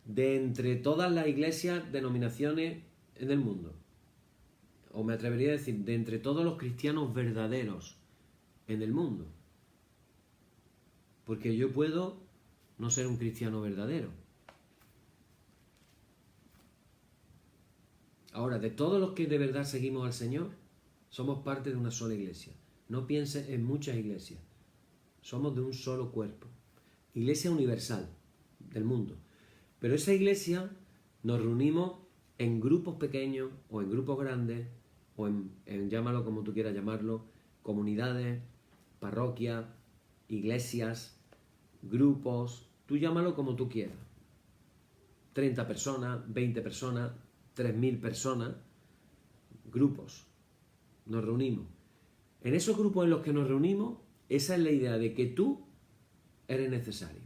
de entre todas las iglesias, denominaciones en el mundo. O me atrevería a decir, de entre todos los cristianos verdaderos en el mundo. Porque yo puedo no ser un cristiano verdadero. Ahora, de todos los que de verdad seguimos al Señor, somos parte de una sola iglesia. No pienses en muchas iglesias. Somos de un solo cuerpo. Iglesia universal del mundo. Pero esa iglesia nos reunimos en grupos pequeños o en grupos grandes o en llámalo como tú quieras llamarlo, comunidades, parroquias, iglesias, grupos, tú llámalo como tú quieras. 30 personas, 20 personas, 3.000 personas, grupos. Nos reunimos. En esos grupos en los que nos reunimos, esa es la idea de que tú eres necesario.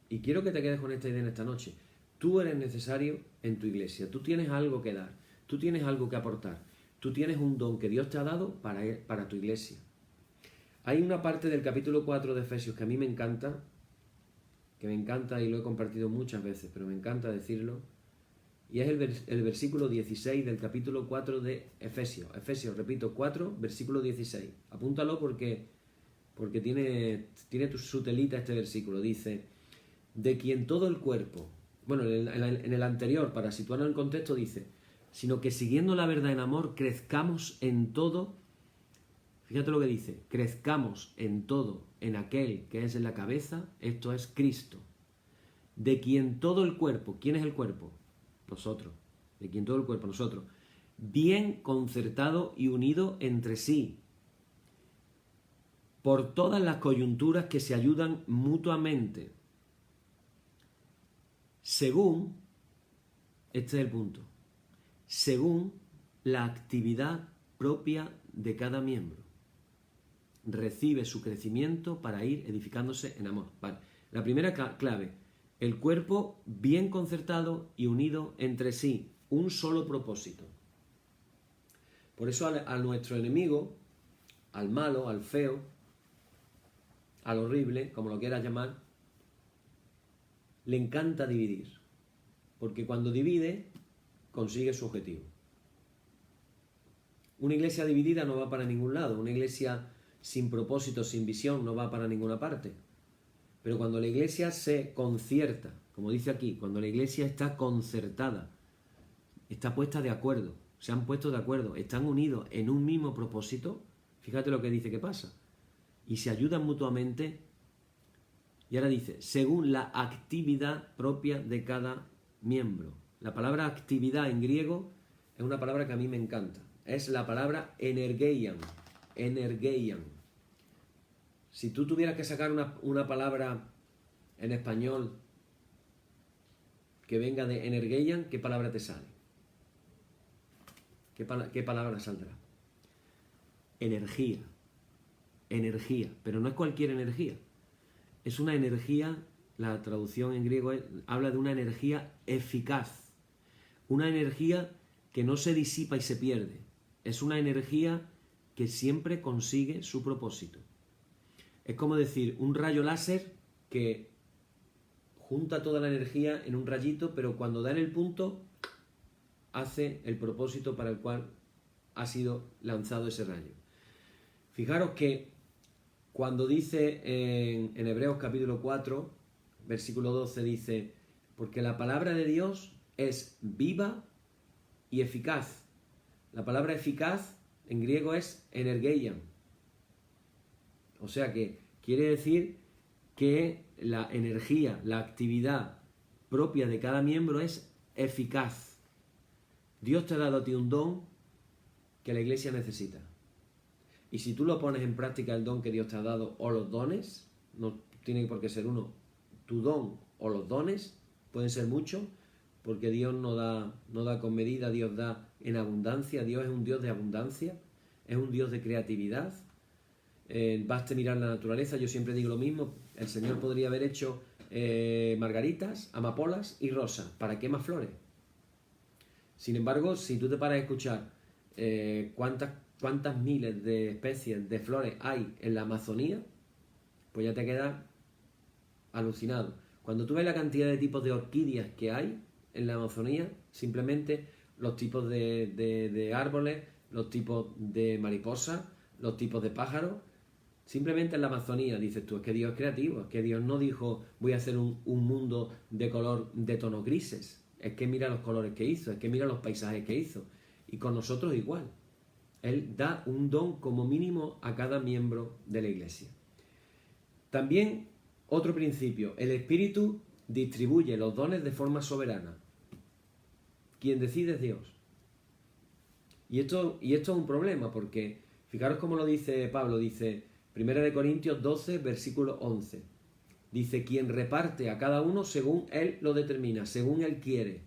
Y quiero que te quedes con esta idea en esta noche. Tú eres necesario en tu iglesia. Tú tienes algo que dar. Tú tienes algo que aportar. Tú tienes un don que Dios te ha dado para tu iglesia. Hay una parte del capítulo 4 de Efesios que a mí me encanta, y lo he compartido muchas veces, pero me encanta decirlo, y es el versículo 16 del capítulo 4 de Efesios. Efesios, repito, 4, versículo 16. Apúntalo porque tiene su telita este versículo. Dice, de quien todo el cuerpo, bueno, en el anterior, para situarlo en contexto, dice, sino que siguiendo la verdad en amor, crezcamos en todo. Fíjate lo que dice, crezcamos en todo, en aquel que es en la cabeza, esto es Cristo, de quien todo el cuerpo, ¿quién es el cuerpo? Nosotros, de quien todo el cuerpo, nosotros, bien concertado y unido entre sí, por todas las coyunturas que se ayudan mutuamente, según, este es el punto, según la actividad propia de cada miembro. Recibe su crecimiento para ir edificándose en amor. Vale. La primera clave, el cuerpo bien concertado y unido entre sí, un solo propósito. Por eso a nuestro enemigo, al malo, al feo, al horrible, como lo quieras llamar, le encanta dividir. Porque cuando divide, consigue su objetivo. Una iglesia dividida no va para ningún lado, una iglesia sin propósito, sin visión, no va para ninguna parte. Pero cuando la iglesia se concierta, como dice aquí, cuando la iglesia está concertada, está puesta de acuerdo, se han puesto de acuerdo, están unidos en un mismo propósito, fíjate lo que dice que pasa, y se ayudan mutuamente, y ahora dice, según la actividad propia de cada miembro. La palabra actividad en griego es una palabra que a mí me encanta, es la palabra energeian, energeian. Si tú tuvieras que sacar una palabra en español que venga de energeian, ¿qué palabra te sale? ¿Qué palabra saldrá? Energía. Energía. Pero no es cualquier energía. Es una energía, la traducción en griego habla de una energía eficaz. Una energía que no se disipa y se pierde. Es una energía que siempre consigue su propósito. Es como decir, un rayo láser que junta toda la energía en un rayito, pero cuando da en el punto, hace el propósito para el cual ha sido lanzado ese rayo. Fijaros que cuando dice en Hebreos capítulo 4, versículo 12, dice, porque la palabra de Dios es viva y eficaz. La palabra eficaz en griego es energeian. O sea que quiere decir que la energía, la actividad propia de cada miembro es eficaz. Dios te ha dado a ti un don que la iglesia necesita. Y si tú lo pones en práctica el don que Dios te ha dado o los dones, no tiene por qué ser uno, tu don o los dones pueden ser muchos, porque Dios no da con medida, Dios da en abundancia, Dios es un Dios de abundancia, es un Dios de creatividad. Basta mirar la naturaleza, yo siempre digo lo mismo, el Señor podría haber hecho margaritas, amapolas y rosas, ¿para qué más flores? Sin embargo, si tú te paras a escuchar cuántas miles de especies de flores hay en la Amazonía, pues ya te quedas alucinado. Cuando tú ves la cantidad de tipos de orquídeas que hay en la Amazonía, simplemente los tipos de árboles, los tipos de mariposas, los tipos de pájaros, simplemente en la Amazonía, dices tú, es que Dios es creativo, es que Dios no dijo voy a hacer un mundo de color de tonos grises, es que mira los colores que hizo, es que mira los paisajes que hizo, y con nosotros igual. Él da un don como mínimo a cada miembro de la iglesia. También otro principio, el Espíritu distribuye los dones de forma soberana. Quien decide es Dios. Y esto es un problema, porque fijaros cómo lo dice Pablo, dice 1 Corintios 12, versículo 11. Dice, quien reparte a cada uno según él lo determina, según él quiere.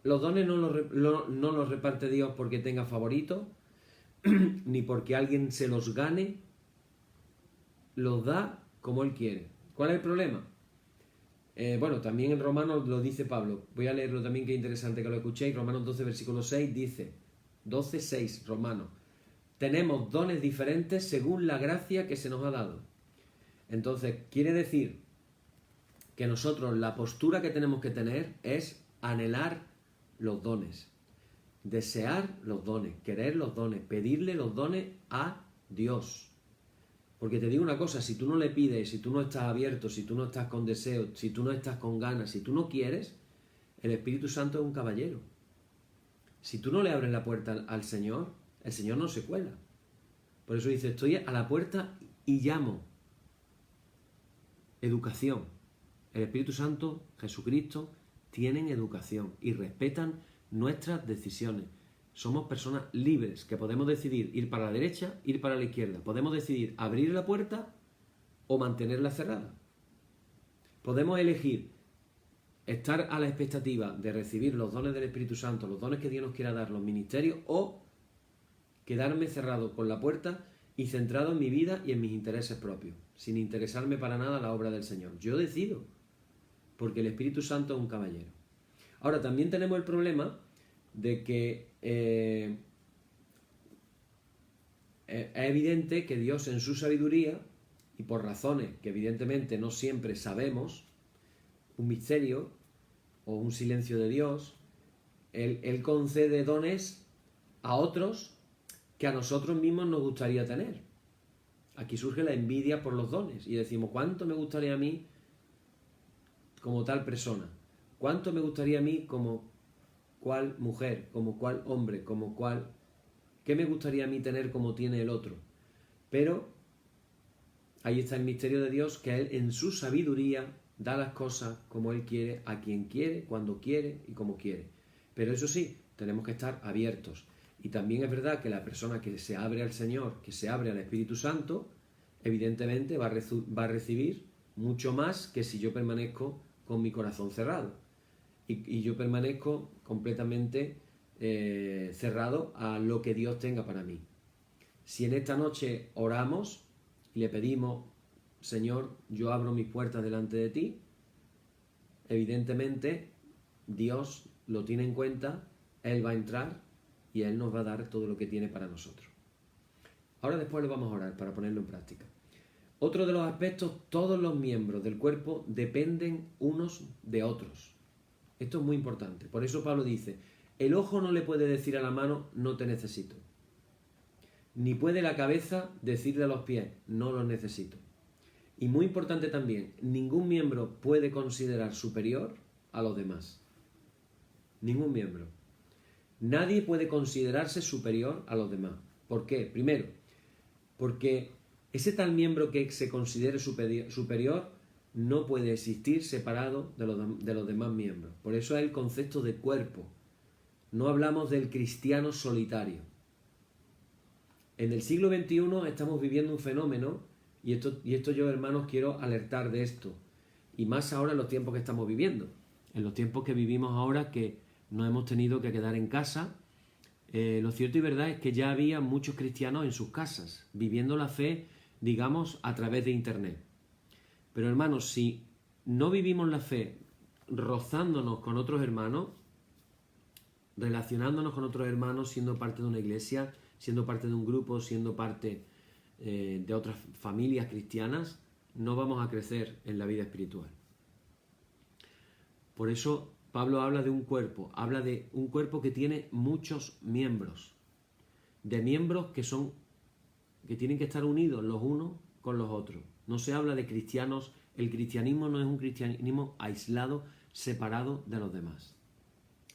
Los dones no los reparte Dios porque tenga favoritos, ni porque alguien se los gane, los da como él quiere. ¿Cuál es el problema? Bueno, también en Romanos lo dice Pablo. Voy a leerlo también, que es interesante que lo escuchéis. Romanos 12, versículo 6 dice, 12, 6, Romanos. Tenemos dones diferentes según la gracia que se nos ha dado. Entonces, quiere decir que nosotros la postura que tenemos que tener es anhelar los dones, desear los dones, querer los dones, pedirle los dones a Dios. Porque te digo una cosa, si tú no le pides, si tú no estás abierto, si tú no estás con deseo, si tú no estás con ganas, si tú no quieres, el Espíritu Santo es un caballero. Si tú no le abres la puerta al Señor, el Señor no se cuela. Por eso dice, estoy a la puerta y llamo. Educación. El Espíritu Santo, Jesucristo, tienen educación y respetan nuestras decisiones. Somos personas libres que podemos decidir ir para la derecha, ir para la izquierda. Podemos decidir abrir la puerta o mantenerla cerrada. Podemos elegir estar a la expectativa de recibir los dones del Espíritu Santo, los dones que Dios nos quiera dar, los ministerios, o quedarme cerrado con la puerta y centrado en mi vida y en mis intereses propios, sin interesarme para nada la obra del Señor. Yo decido, porque el Espíritu Santo es un caballero. Ahora, también tenemos el problema de que es evidente que Dios en su sabiduría, y por razones que evidentemente no siempre sabemos, un misterio o un silencio de Dios, Él concede dones a otros que a nosotros mismos nos gustaría tener. Aquí surge la envidia por los dones y decimos, ¿cuánto me gustaría a mí como tal persona? ¿Cuánto me gustaría a mí como cual mujer, como cual hombre, como cual... ¿Qué me gustaría a mí tener como tiene el otro? Pero ahí está el misterio de Dios, que Él en su sabiduría da las cosas como Él quiere, a quien quiere, cuando quiere y como quiere. Pero eso sí, tenemos que estar abiertos. Y también es verdad que la persona que se abre al Señor, que se abre al Espíritu Santo, evidentemente va a recibir mucho más que si yo permanezco con mi corazón cerrado. Y yo permanezco completamente cerrado a lo que Dios tenga para mí. Si en esta noche oramos y le pedimos, Señor, yo abro mis puertas delante de ti, evidentemente Dios lo tiene en cuenta, Él va a entrar y Él nos va a dar todo lo que tiene para nosotros. Ahora después le vamos a orar para ponerlo en práctica. Otro de los aspectos, todos los miembros del cuerpo dependen unos de otros. Esto es muy importante. Por eso Pablo dice, el ojo no le puede decir a la mano, no te necesito. Ni puede la cabeza decirle a los pies, no los necesito. Y muy importante también, ningún miembro puede considerar superior a los demás. Ningún miembro. Nadie puede considerarse superior a los demás. ¿Por qué? Primero, porque ese tal miembro que se considere superior no puede existir separado de los demás miembros. Por eso es el concepto de cuerpo. No hablamos del cristiano solitario. En el siglo XXI estamos viviendo un fenómeno, y esto yo, hermanos, quiero alertar de esto. Y más ahora en los tiempos que estamos viviendo. En los tiempos que vivimos ahora, que nos hemos tenido que quedar en casa. Lo cierto y verdad es que ya había muchos cristianos en sus casas, viviendo la fe, digamos, a través de Internet. Pero hermanos, si no vivimos la fe rozándonos con otros hermanos, relacionándonos con otros hermanos, siendo parte de una iglesia, siendo parte de un grupo, siendo parte de otras familias cristianas, no vamos a crecer en la vida espiritual. Por eso Pablo habla de un cuerpo que tiene muchos miembros, de miembros que tienen que estar unidos los unos con los otros. No se habla de cristianos, el cristianismo no es un cristianismo aislado, separado de los demás.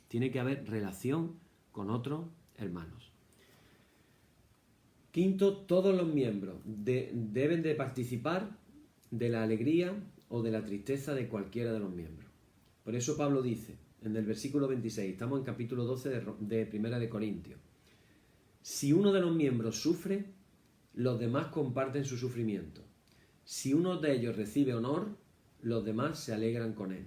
Tiene que haber relación con otros hermanos. Quinto, todos los miembros deben de participar de la alegría o de la tristeza de cualquiera de los miembros. Por eso Pablo dice, en el versículo 26, estamos en capítulo 12 de Primera de Corintios, si uno de los miembros sufre, los demás comparten su sufrimiento. Si uno de ellos recibe honor, los demás se alegran con él.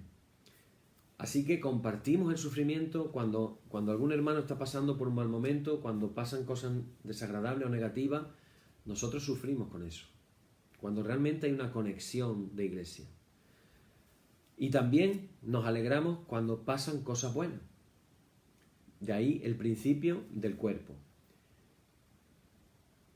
Así que compartimos el sufrimiento cuando algún hermano está pasando por un mal momento, cuando pasan cosas desagradables o negativas, nosotros sufrimos con eso. Cuando realmente hay una conexión de iglesia. Y también nos alegramos cuando pasan cosas buenas. De ahí el principio del cuerpo.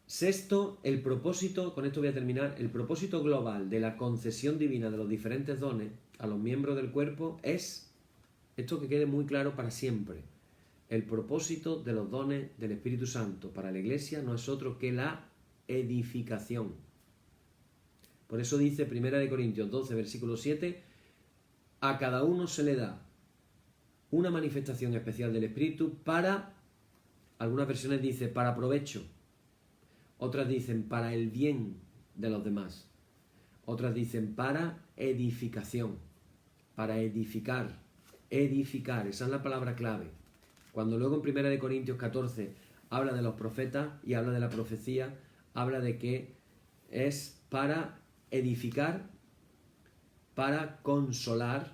Sexto, el propósito, con esto voy a terminar, el propósito global de la concesión divina de los diferentes dones a los miembros del cuerpo es, esto que quede muy claro para siempre, el propósito de los dones del Espíritu Santo para la Iglesia no es otro que la edificación. Por eso dice 1 Corintios 12, versículo 7, a cada uno se le da una manifestación especial del Espíritu para, algunas versiones dicen, para provecho. Otras dicen para el bien de los demás. Otras dicen para edificación, para edificar. Edificar, esa es la palabra clave. Cuando luego en 1 Corintios 14 habla de los profetas y habla de la profecía, habla de que es para edificar, para consolar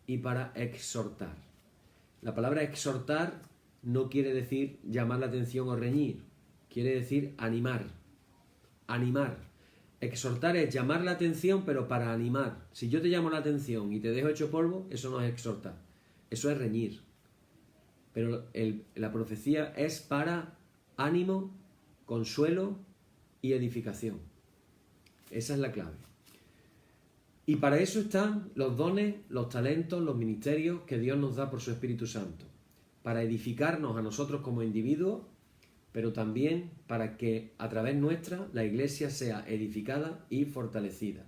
y para exhortar. La palabra exhortar no quiere decir llamar la atención o reñir. Quiere decir animar. Animar. Exhortar es llamar la atención, pero para animar. Si yo te llamo la atención y te dejo hecho polvo, eso no es exhortar. Eso es reñir. Pero la profecía es para ánimo, consuelo y edificación. Esa es la clave. Y para eso están los dones, los talentos, los ministerios que Dios nos da por su Espíritu Santo. para edificarnos a nosotros como individuos, pero también para que a través nuestra la Iglesia sea edificada y fortalecida.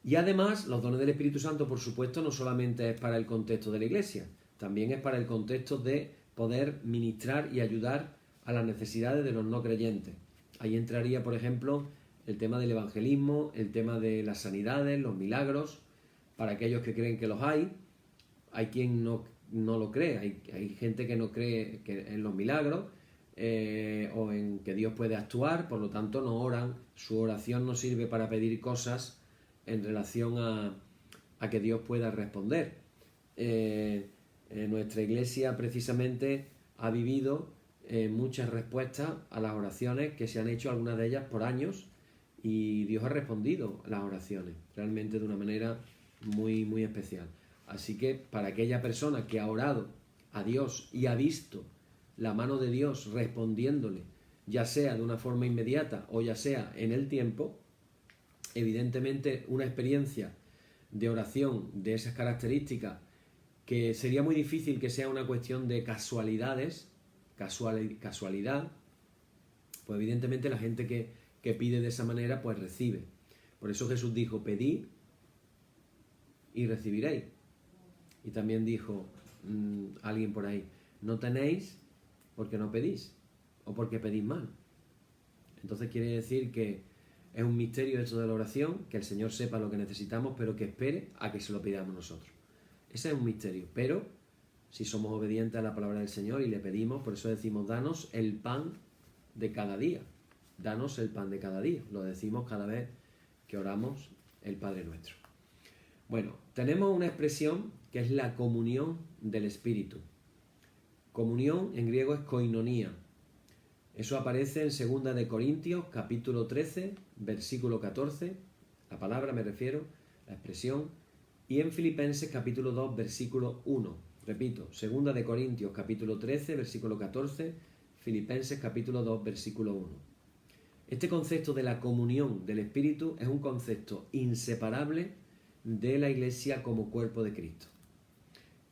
Y además, los dones del Espíritu Santo, por supuesto, no solamente es para el contexto de la Iglesia, también es para el contexto de poder ministrar y ayudar a las necesidades de los no creyentes. Ahí entraría, por ejemplo, el tema del evangelismo, el tema de las sanidades, los milagros, para aquellos que creen que los hay. Hay quien no lo cree, hay gente que no cree en los milagros o en que Dios puede actuar, por lo tanto no oran, su oración no sirve para pedir cosas en relación a que Dios pueda responder. Nuestra Iglesia precisamente ha vivido muchas respuestas a las oraciones que se han hecho, algunas de ellas por años, y Dios ha respondido a las oraciones realmente de una manera muy, muy especial. Así que para aquella persona que ha orado a Dios y ha visto la mano de Dios respondiéndole, ya sea de una forma inmediata o ya sea en el tiempo, evidentemente una experiencia de oración de esas características, que sería muy difícil que sea una cuestión de casualidad, pues evidentemente la gente que pide de esa manera, pues recibe. Por eso Jesús dijo, pedid y recibiréis. Y también dijo alguien por ahí, no tenéis porque no pedís, o porque pedís mal. Entonces quiere decir que es un misterio esto de la oración, que el Señor sepa lo que necesitamos, pero que espere a que se lo pidamos nosotros. Ese es un misterio, pero si somos obedientes a la palabra del Señor y le pedimos, por eso decimos, danos el pan de cada día. Danos el pan de cada día. Lo decimos cada vez que oramos el Padre Nuestro. Bueno, tenemos una expresión que es la comunión del Espíritu. Comunión en griego es koinonía. Eso aparece en 2 de Corintios, capítulo 13, versículo 14. La palabra me refiero, la expresión. Y en Filipenses, capítulo 2, versículo 1. Repito, 2 de Corintios, capítulo 13, versículo 14. Filipenses, capítulo 2, versículo 1. Este concepto de la comunión del Espíritu es un concepto inseparable de la Iglesia como cuerpo de Cristo.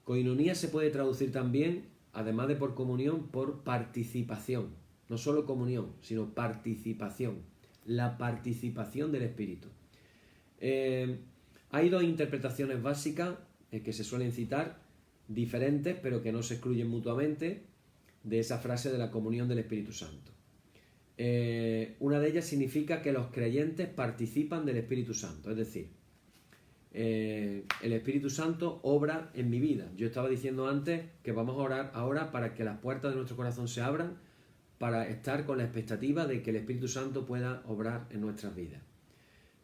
Koinonía se puede traducir también, además de por comunión, por participación. No solo comunión, sino participación. La participación del Espíritu. Hay dos interpretaciones básicas que se suelen citar, diferentes, pero que no se excluyen mutuamente, de esa frase de la comunión del Espíritu Santo. Una de ellas significa que los creyentes participan del Espíritu Santo, es decir, el Espíritu Santo obra en mi vida. Yo estaba diciendo antes que vamos a orar ahora para que las puertas de nuestro corazón se abran, para estar con la expectativa de que el Espíritu Santo pueda obrar en nuestras vidas.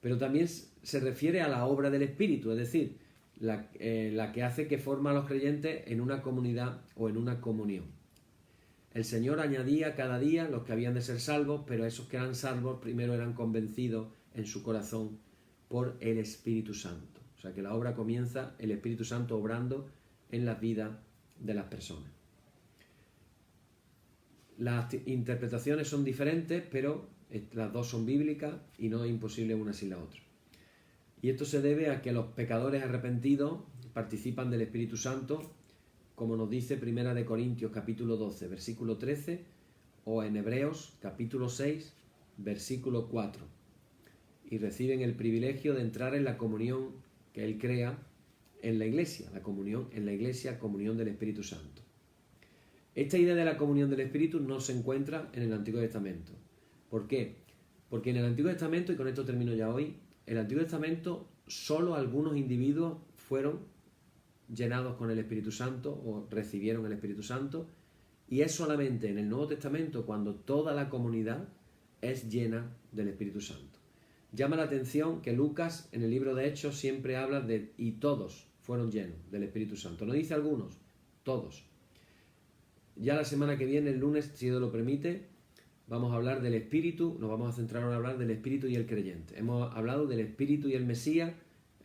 Pero también se refiere a la obra del Espíritu, es decir, la que hace que forma a los creyentes en una comunidad o en una comunión. El Señor añadía cada día los que habían de ser salvos, pero esos que eran salvos primero eran convencidos en su corazón por el Espíritu Santo. O sea que la obra comienza el Espíritu Santo obrando en las vidas de las personas. Las interpretaciones son diferentes, pero las dos son bíblicas y no es imposible una sin la otra. Y esto se debe a que los pecadores arrepentidos participan del Espíritu Santo, como nos dice 1 de Corintios capítulo 12, versículo 13, o en Hebreos capítulo 6, versículo 4. Y reciben el privilegio de entrar en la comunión que Él crea en la Iglesia, la comunión en la Iglesia, comunión del Espíritu Santo. Esta idea de la comunión del Espíritu no se encuentra en el Antiguo Testamento. ¿Por qué? Porque en el Antiguo Testamento, y con esto termino ya hoy, en el Antiguo Testamento solo algunos individuos fueron llenados con el Espíritu Santo o recibieron el Espíritu Santo, y es solamente en el Nuevo Testamento cuando toda la comunidad es llena del Espíritu Santo. Llama la atención que Lucas en el libro de Hechos siempre habla de y todos fueron llenos del Espíritu Santo. No dice algunos, todos. Ya la semana que viene, el lunes, si Dios lo permite, vamos a hablar del Espíritu, nos vamos a centrar ahora a hablar del Espíritu y el creyente. Hemos hablado del Espíritu y el Mesías,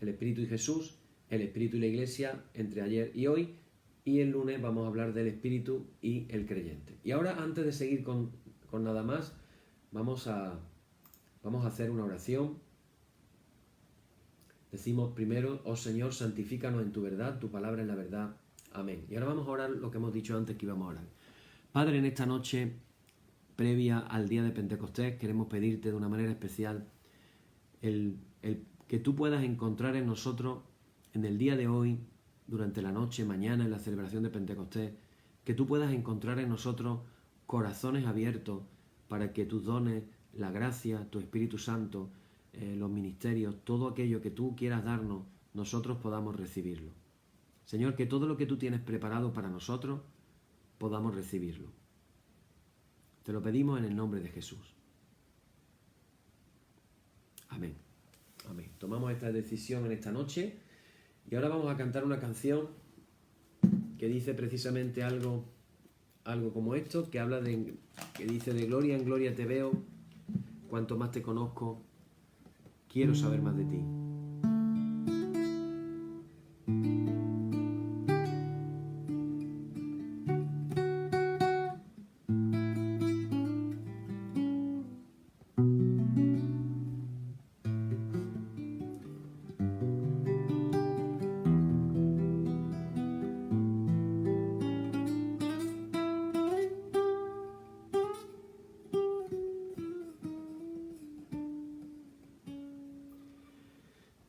el Espíritu y Jesús, el Espíritu y la Iglesia entre ayer y hoy, y el lunes vamos a hablar del Espíritu y el creyente. Y ahora, antes de seguir con nada más, vamos a hacer una oración. Decimos primero, oh Señor, santifícanos en tu verdad, tu palabra es la verdad. Amén. Y ahora vamos a orar lo que hemos dicho antes que íbamos a orar. Padre, en esta noche previa al día de Pentecostés queremos pedirte de una manera especial el que tú puedas encontrar en nosotros en el día de hoy, durante la noche, mañana, en la celebración de Pentecostés, que tú puedas encontrar en nosotros corazones abiertos para que tus dones, la gracia, tu Espíritu Santo, los ministerios, todo aquello que tú quieras darnos, nosotros podamos recibirlo. Señor, que todo lo que tú tienes preparado para nosotros, podamos recibirlo. Te lo pedimos en el nombre de Jesús. Amén. Amén. Tomamos esta decisión en esta noche y ahora vamos a cantar una canción que dice precisamente algo como esto, que habla que dice: de gloria en gloria te veo, cuanto más te conozco, quiero saber más de ti.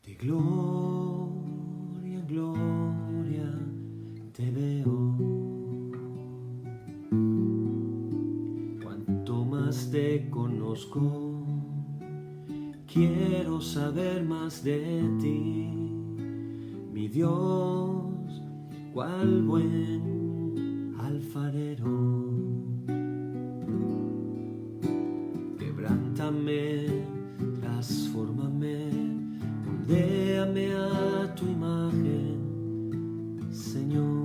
De gloria en gloria te veo, cuanto más te conozco, quiero saber más de ti, mi Dios, cual buen alfarero. Quebrántame, transfórmame, moldéame a tu imagen, Señor.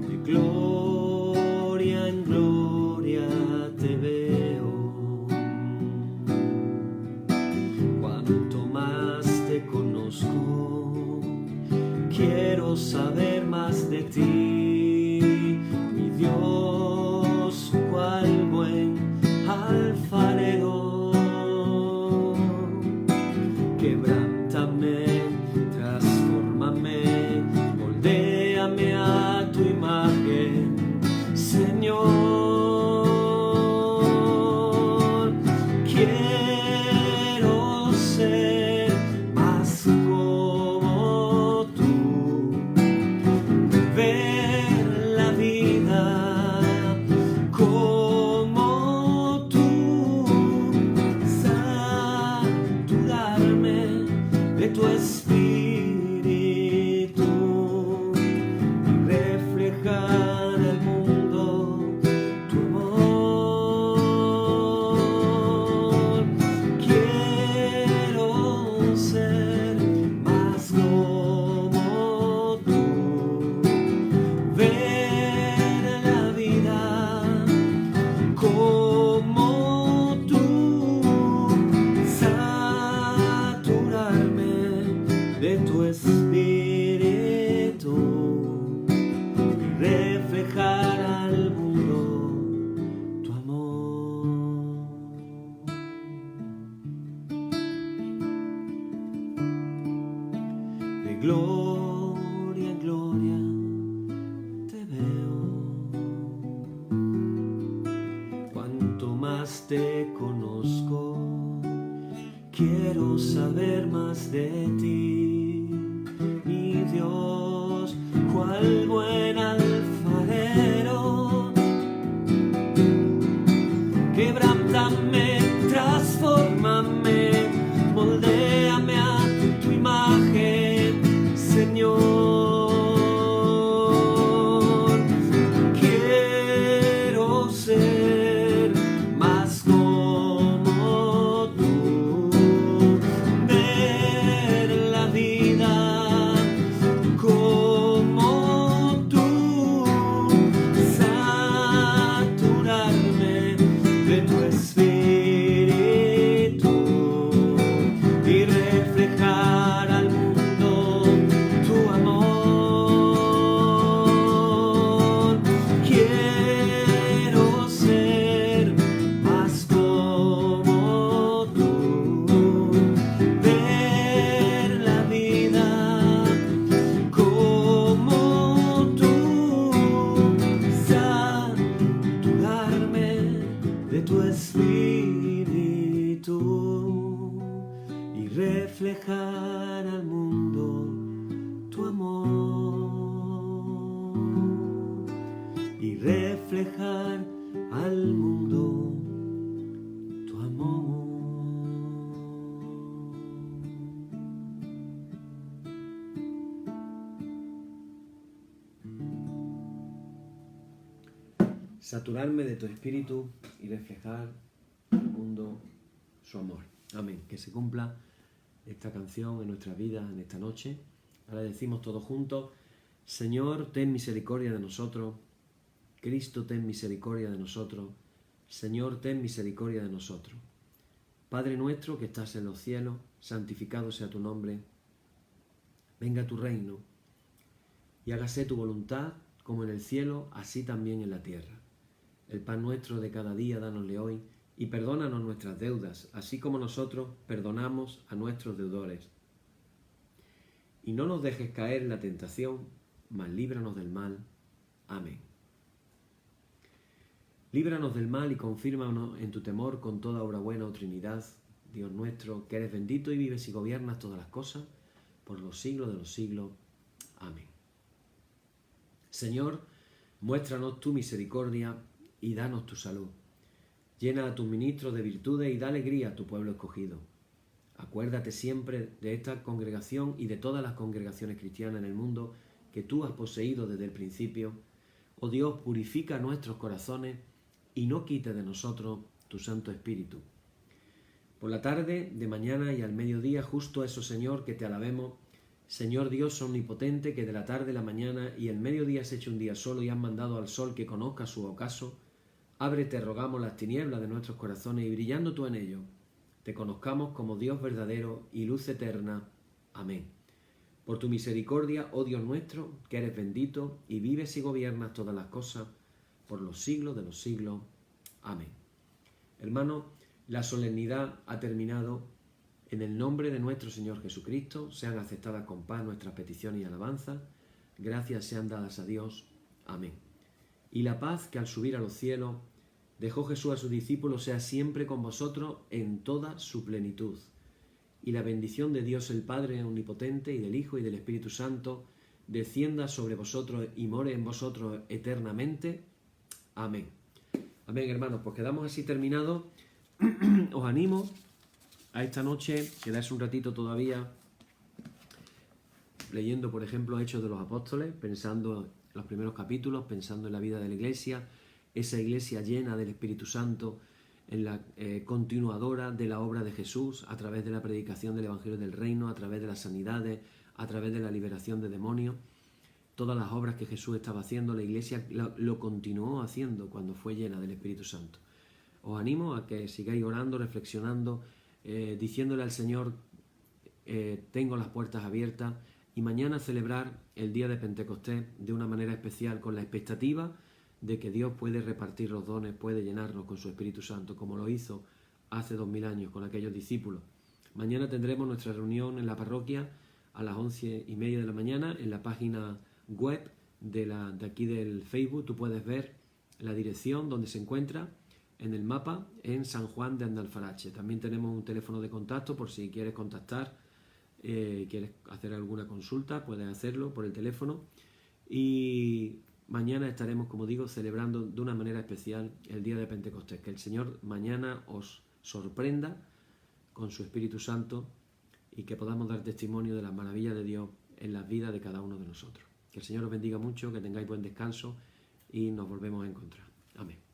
De gloria en gloria te veo, cuanto más te conozco, quiero saber más de ti, mi Dios, cual buen alfarero. Quebrántame, transfórmame, moldéame a tu imagen, Señor. Quiero ser más como tú, ver la vida como tú, saturarme de tu espíritu, reflejar al mundo tu amor. Quiero ser más como tú, ver la vida como tú, saturarme de tu espíritu, reflejar al mundo tu amor. De gloria en gloria te veo, cuanto más te conozco, quiero saber más de ti, mi Dios, cual buen alfarero. Quebrántame, transfórmame, moldéame a tu imagen, Señor. Quiero ser más como tú, ver la vida como tú, saturarme de tu espíritu, espíritu y reflejar al mundo tu amor, y reflejar al mundo tu amor. Saturarme de tu espíritu y reflejar al mundo su amor. Amén. Que se cumpla esta canción en nuestras vidas en esta noche. Ahora decimos todos juntos: Señor, ten misericordia de nosotros. Cristo, ten misericordia de nosotros. Señor, ten misericordia de nosotros. Padre nuestro que estás en los cielos, santificado sea tu nombre. Venga tu reino y hágase tu voluntad, como en el cielo, así también en la tierra. El pan nuestro de cada día dánosle hoy, y perdónanos nuestras deudas, así como nosotros perdonamos a nuestros deudores. Y no nos dejes caer en la tentación, mas líbranos del mal. Amén. Líbranos del mal y confírmanos en tu temor con toda obra buena, oh Trinidad, Dios nuestro, que eres bendito y vives y gobiernas todas las cosas, por los siglos de los siglos. Amén. Señor, muéstranos tu misericordia y danos tu salud. Llena a tus ministros de virtudes y da alegría a tu pueblo escogido. Acuérdate siempre de esta congregación y de todas las congregaciones cristianas en el mundo que tú has poseído desde el principio. Oh Dios, purifica nuestros corazones y no quite de nosotros tu Santo Espíritu. Por la tarde, de mañana y al mediodía, justo eso, Señor, que te alabemos. Señor Dios omnipotente, que de la tarde, la mañana y el mediodía has hecho un día solo y has mandado al sol que conozca su ocaso. Ábrete, rogamos, las tinieblas de nuestros corazones y brillando tú en ellos, te conozcamos como Dios verdadero y luz eterna. Amén. Por tu misericordia, oh Dios nuestro, que eres bendito y vives y gobiernas todas las cosas, por los siglos de los siglos. Amén. Hermanos, la solemnidad ha terminado. En el nombre de nuestro Señor Jesucristo, sean aceptadas con paz nuestras peticiones y alabanzas. Gracias sean dadas a Dios. Amén. Y la paz que al subir a los cielos dejó Jesús a sus discípulos sea siempre con vosotros en toda su plenitud. Y la bendición de Dios el Padre omnipotente y del Hijo y del Espíritu Santo descienda sobre vosotros y more en vosotros eternamente. Amén. Amén, hermanos. Pues quedamos así terminados. Os animo a esta noche, quedáis un ratito todavía leyendo, por ejemplo, Hechos de los Apóstoles, pensando en los primeros capítulos, pensando en la vida de la Iglesia, esa Iglesia llena del Espíritu Santo, en la continuadora de la obra de Jesús, a través de la predicación del Evangelio del Reino, a través de las sanidades, a través de la liberación de demonios. Todas las obras que Jesús estaba haciendo, la Iglesia lo continuó haciendo cuando fue llena del Espíritu Santo. Os animo a que sigáis orando, reflexionando, diciéndole al Señor, tengo las puertas abiertas, y mañana celebrar el día de Pentecostés de una manera especial, con la expectativa de que Dios puede repartir los dones, puede llenarnos con su Espíritu Santo, como lo hizo hace 2000 años con aquellos discípulos. Mañana tendremos nuestra reunión en la parroquia a las 11:30 de la mañana. En la página web de aquí del Facebook tú puedes ver la dirección donde se encuentra en el mapa, en San Juan de Andalfarache. También tenemos un teléfono de contacto por si quieres contactar, quieres hacer alguna consulta, puedes hacerlo por el teléfono. Y mañana estaremos, como digo, celebrando de una manera especial el día de Pentecostés. Que el Señor mañana os sorprenda con su Espíritu Santo y que podamos dar testimonio de las maravillas de Dios en la vida de cada uno de nosotros. Que el Señor os bendiga mucho, que tengáis buen descanso y nos volvemos a encontrar. Amén.